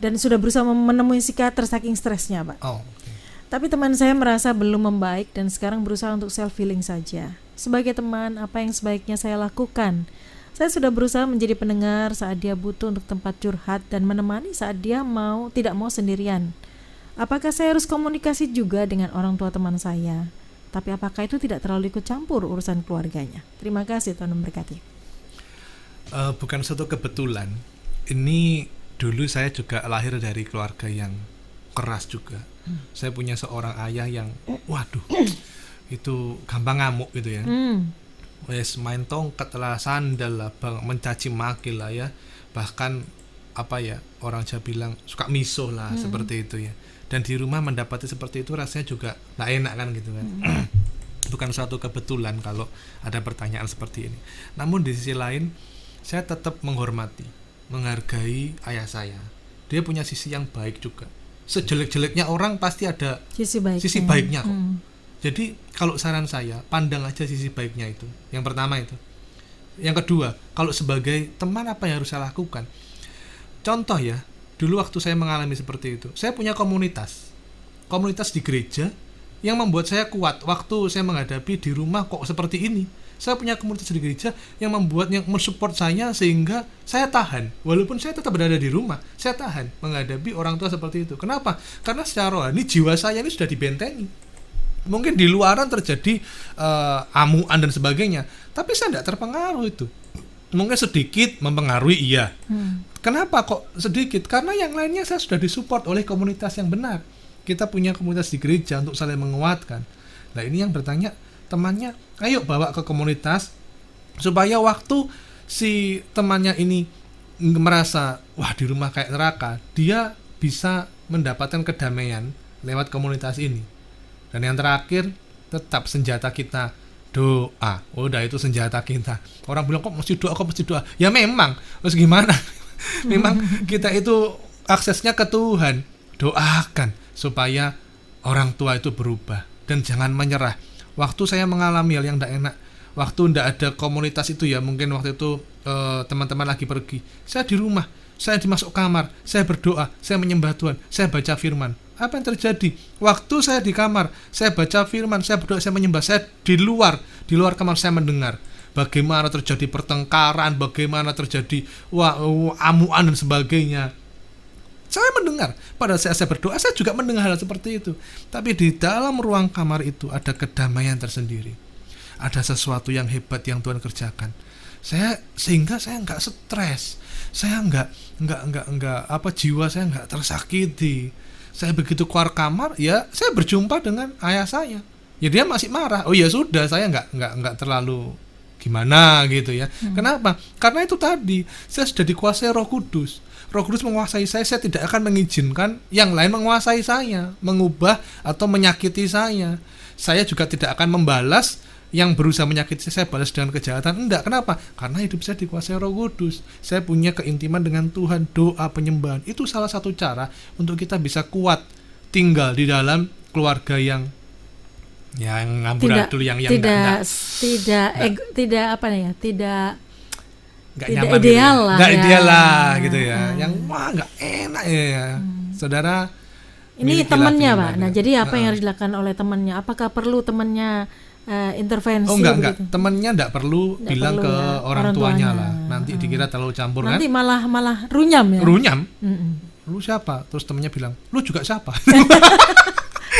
dan sudah berusaha menemui psikiater saking stresnya Pak. Okay. Tapi teman saya merasa belum membaik dan sekarang berusaha untuk self healing saja. Sebagai teman, apa yang sebaiknya saya lakukan? Saya sudah berusaha menjadi pendengar saat dia butuh untuk tempat curhat dan menemani saat dia tidak mau sendirian. Apakah saya harus komunikasi juga dengan orang tua teman saya? Tapi apakah itu tidak terlalu ikut campur urusan keluarganya? Terima kasih, Tuhan memberkati. Bukan suatu kebetulan. Ini dulu saya juga lahir dari keluarga yang keras juga. Saya punya seorang ayah yang, waduh, itu gampang ngamuk gitu ya. Wes main tongkat lah, sandal lah, mencaci maki lah ya. Bahkan apa ya, orang Jawa bilang suka misuh lah, seperti itu ya. Dan di rumah mendapati seperti itu rasanya juga gak enak kan gitu kan. Bukan suatu kebetulan kalau ada pertanyaan seperti ini. Namun di sisi lain, saya tetap menghormati, menghargai ayah saya. Dia punya sisi yang baik juga. Sejelek-jeleknya orang pasti ada sisi baiknya kok. Jadi kalau saran saya, pandang aja sisi baiknya itu. Yang pertama itu. Yang kedua, kalau sebagai teman apa yang harus saya lakukan? Contoh ya, dulu waktu saya mengalami seperti itu, saya punya komunitas di gereja yang membuat saya kuat waktu saya menghadapi di rumah kok seperti ini. Saya punya komunitas di gereja yang mensupport saya sehingga saya tahan. Walaupun saya tetap berada di rumah, saya tahan menghadapi orang tua seperti itu. Kenapa? Karena secara rohani jiwa saya ini sudah dibentengi. Mungkin di luaran terjadi amuan dan sebagainya, tapi saya tidak terpengaruh itu. Mungkin sedikit mempengaruhi, iya. Kenapa kok sedikit? Karena yang lainnya saya sudah disupport oleh komunitas yang benar. Kita punya komunitas di gereja untuk saling menguatkan. Nah ini yang bertanya temannya, ayo bawa ke komunitas supaya waktu si temannya ini merasa wah di rumah kayak neraka, dia bisa mendapatkan kedamaian lewat komunitas ini. Dan yang terakhir, tetap senjata kita doa. Udah itu senjata kita. Orang bilang kok mesti doa. Ya memang, terus gimana? Memang kita itu aksesnya ke Tuhan. Doakan supaya orang tua itu berubah dan jangan menyerah. Waktu saya mengalami hal yang tidak enak, waktu tidak ada komunitas itu ya, mungkin waktu itu teman-teman lagi pergi, saya di rumah, saya dimasuk kamar, saya berdoa, saya menyembah Tuhan, saya baca firman. Apa yang terjadi? Waktu saya di kamar, saya baca firman, saya berdoa, saya menyembah, saya di luar kamar saya mendengar bagaimana terjadi pertengkaran, bagaimana terjadi amuan dan sebagainya. Saya mendengar, pada saat saya berdoa, saya juga mendengar hal seperti itu. Tapi di dalam ruang kamar itu ada kedamaian tersendiri. Ada sesuatu yang hebat yang Tuhan kerjakan. Sehingga saya nggak stres. Saya nggak jiwa saya nggak tersakiti. Saya begitu keluar kamar, ya saya berjumpa dengan ayah saya. Ya dia masih marah. Oh ya sudah, saya nggak terlalu gimana gitu ya. Kenapa? Karena itu tadi, saya sudah dikuasai Roh Kudus. Roh Kudus menguasai saya tidak akan mengizinkan yang lain menguasai saya, mengubah atau menyakiti saya. Saya juga tidak akan membalas yang berusaha menyakiti saya balas dengan kejahatan. Enggak, kenapa? Karena hidup saya dikuasai Roh Kudus. Saya punya keintiman dengan Tuhan, doa, penyembahan. Itu salah satu cara untuk kita bisa kuat tinggal di dalam keluarga yang amburadul, yang tidak ideal lah gitu ya. Yang nggak enak ya. Saudara, ini temannya Pak. Nah jadi apa yang harus dilakukan oleh temannya? Apakah perlu temannya intervensi? Oh enggak. Temannya enggak perlu bilang ke orang tuanya lah. Nanti dikira terlalu campur. Nanti kan? malah runyam ya. Runyam. Lu siapa? Terus temannya bilang, lu juga siapa?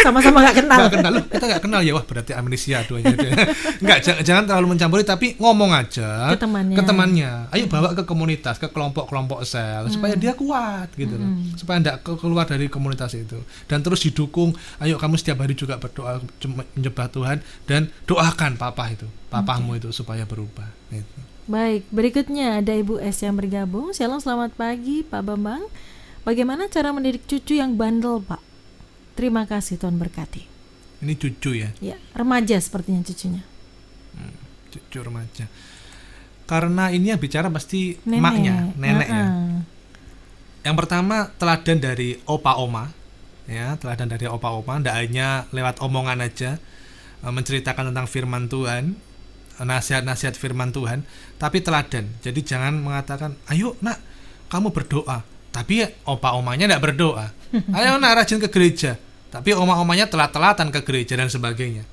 Sama-sama nggak kenal. Kita nggak kenal ya, wah berarti amnesia duanya. Nggak, jangan terlalu mencampuri, tapi ngomong aja ke temannya. Ayo bawa ke komunitas, ke kelompok sel, supaya dia kuat gitu loh. Supaya nggak keluar dari komunitas itu. Dan terus didukung. Ayo kamu setiap hari juga berdoa, menyembah Tuhan, dan doakan papamu itu supaya berubah. Gitu. Baik, berikutnya ada Ibu S yang bergabung. Shalom, selamat pagi Pak Bambang. Bagaimana cara mendidik cucu yang bandel Pak? Terima kasih, Tuhan berkati. Ini cucu ya? Ya, remaja sepertinya cucunya. Cucu remaja. Karena ini yang bicara pasti neneknya. Yang pertama teladan dari opa-oma, ya, ndak hanya lewat omongan aja menceritakan tentang firman Tuhan, nasihat-nasihat firman Tuhan, tapi teladan. Jadi jangan mengatakan, "Ayo, Nak, kamu berdoa." Tapi opa-omanya ndak berdoa. Ayo nak rajin ke gereja, tapi oma-omanya telat-telatan ke gereja dan sebagainya.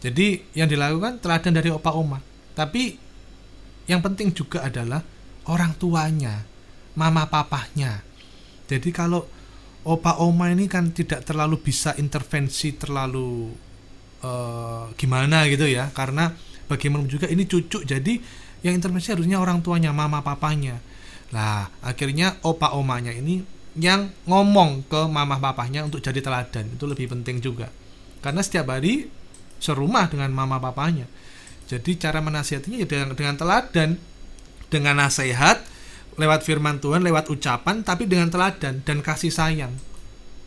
Jadi yang dilakukan teladan dari opa-oma. Tapi yang penting juga adalah orang tuanya, mama papahnya. Jadi kalau opa-oma ini kan tidak terlalu bisa intervensi terlalu gimana gitu ya. Karena bagaimana juga ini cucu, jadi yang intervensi harusnya orang tuanya, mama papahnya. Lah akhirnya opa-omanya ini yang ngomong ke mama papahnya untuk jadi teladan. Itu lebih penting juga, karena setiap hari serumah dengan mama papahnya. Jadi cara menasihatinya ya dengan teladan, dengan nasihat lewat firman Tuhan, lewat ucapan, tapi dengan teladan dan kasih sayang.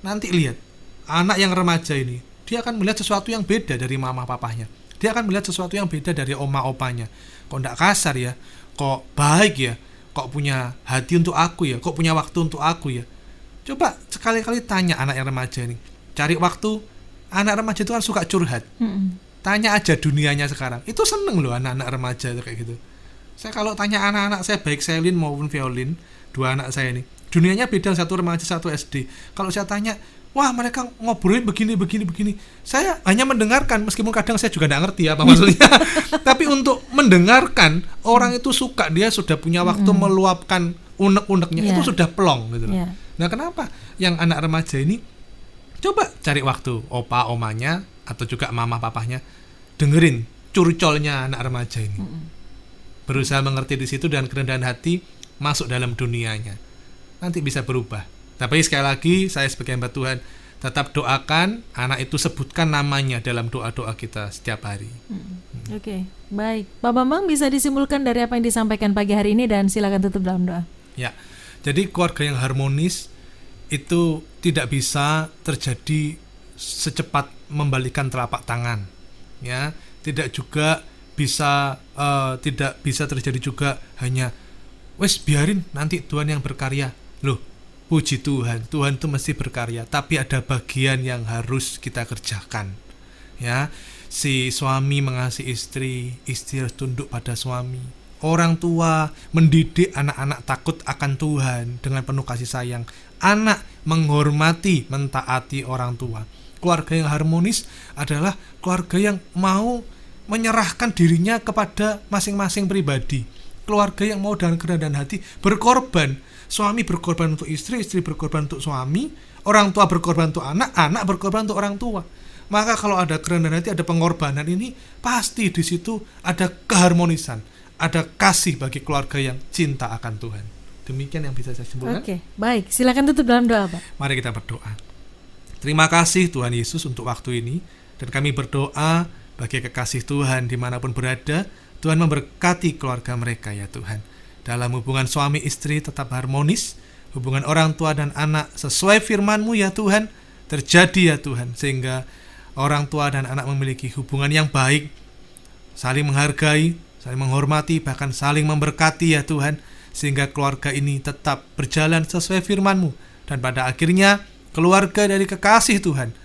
Nanti lihat anak yang remaja ini, dia akan melihat sesuatu yang beda dari mama papahnya. Dia akan melihat sesuatu yang beda dari oma opanya. Kok ndak kasar ya, kok baik ya, kok punya hati untuk aku ya, kok punya waktu untuk aku ya. Coba sekali-kali tanya anak yang remaja ini, cari waktu. Anak remaja itu kan suka curhat. Tanya aja dunianya sekarang. Itu seneng loh anak-anak remaja itu kayak gitu. Saya kalau tanya anak-anak saya, baik Selin maupun Violin, dua anak saya ini, Dunianya beda, satu remaja, satu SD. Kalau saya tanya, wah mereka ngobrolin begini. Saya hanya mendengarkan, meskipun kadang saya juga nggak ngerti apa maksudnya. Tapi untuk mendengarkan, orang itu suka, dia sudah punya waktu meluapkan unek-uneknya, itu sudah plong gitu loh. Nah kenapa yang anak remaja ini coba cari waktu, opa omanya atau juga mama papahnya dengerin curcolnya anak remaja ini, berusaha mengerti di situ dan kerendahan hati masuk dalam dunianya, nanti bisa berubah. Tapi sekali lagi saya sebagai hamba Tuhan tetap doakan anak itu, sebutkan namanya dalam doa-doa kita setiap hari. Oke, baik. Pak Bambang, bisa disimpulkan dari apa yang disampaikan pagi hari ini dan silakan tutup dalam doa. Ya, jadi keluarga yang harmonis itu tidak bisa terjadi secepat membalikan telapak tangan, ya. Tidak juga bisa tidak bisa terjadi juga hanya wes biarin nanti Tuhan yang berkarya. Loh, puji Tuhan, Tuhan itu mesti berkarya, tapi ada bagian yang harus kita kerjakan. Ya, si suami mengasihi istri, istri harus tunduk pada suami. Orang tua mendidik anak-anak takut akan Tuhan dengan penuh kasih sayang. Anak menghormati, mentaati orang tua. Keluarga yang harmonis adalah keluarga yang mau menyerahkan dirinya kepada masing-masing pribadi. Keluarga yang mau dengan kerendahan hati berkorban. Suami berkorban untuk istri, istri berkorban untuk suami, orang tua berkorban untuk anak, anak berkorban untuk orang tua. Maka kalau ada kerendahan hati, ada pengorbanan, ini pasti di situ ada keharmonisan, ada kasih bagi keluarga yang cinta akan Tuhan. Demikian yang bisa saya simpulkan. Oke, baik. Silakan tutup dalam doa, Pak. Mari kita berdoa. Terima kasih Tuhan Yesus untuk waktu ini, dan kami berdoa bagi kekasih Tuhan dimanapun berada, Tuhan memberkati keluarga mereka ya Tuhan. Dalam hubungan suami istri tetap harmonis, hubungan orang tua dan anak sesuai firman-Mu ya Tuhan, terjadi ya Tuhan, sehingga orang tua dan anak memiliki hubungan yang baik, saling menghargai, saling menghormati, bahkan saling memberkati ya Tuhan, sehingga keluarga ini tetap berjalan sesuai firman-Mu, dan pada akhirnya keluarga dari kekasih Tuhan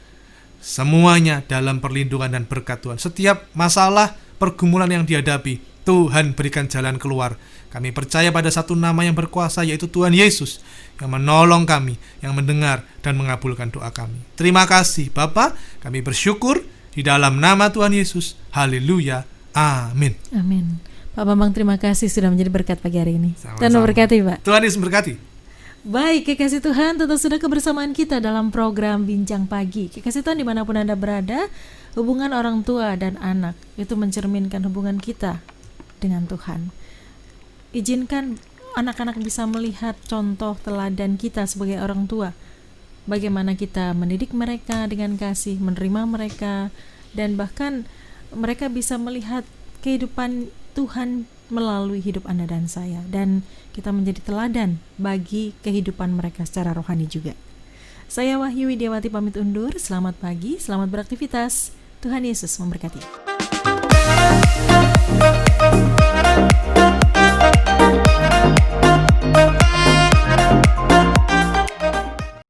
semuanya dalam perlindungan dan berkat Tuhan. Setiap masalah, pergumulan yang dihadapi, Tuhan berikan jalan keluar. Kami percaya pada satu nama yang berkuasa, yaitu Tuhan Yesus, yang menolong kami, yang mendengar dan mengabulkan doa kami. Terima kasih Bapa, kami bersyukur di dalam nama Tuhan Yesus. Haleluya, amin. Amin. Pak Bambang, terima kasih sudah menjadi berkat pagi hari ini. Sama-sama. Dan memberkati, Pak. Tuhan Yesus memberkati. Baik, kekasih Tuhan, tentu sudah kebersamaan kita dalam program Bincang Pagi. Kekasih Tuhan, dimanapun Anda berada, hubungan orang tua dan anak itu mencerminkan hubungan kita dengan Tuhan. Izinkan anak-anak bisa melihat contoh teladan kita sebagai orang tua. Bagaimana kita mendidik mereka dengan kasih, menerima mereka, dan bahkan mereka bisa melihat kehidupan Tuhan melalui hidup Anda dan saya, dan kita menjadi teladan bagi kehidupan mereka secara rohani juga. Saya Wahyu Widiawati pamit undur. Selamat pagi, selamat beraktivitas. Tuhan Yesus memberkati.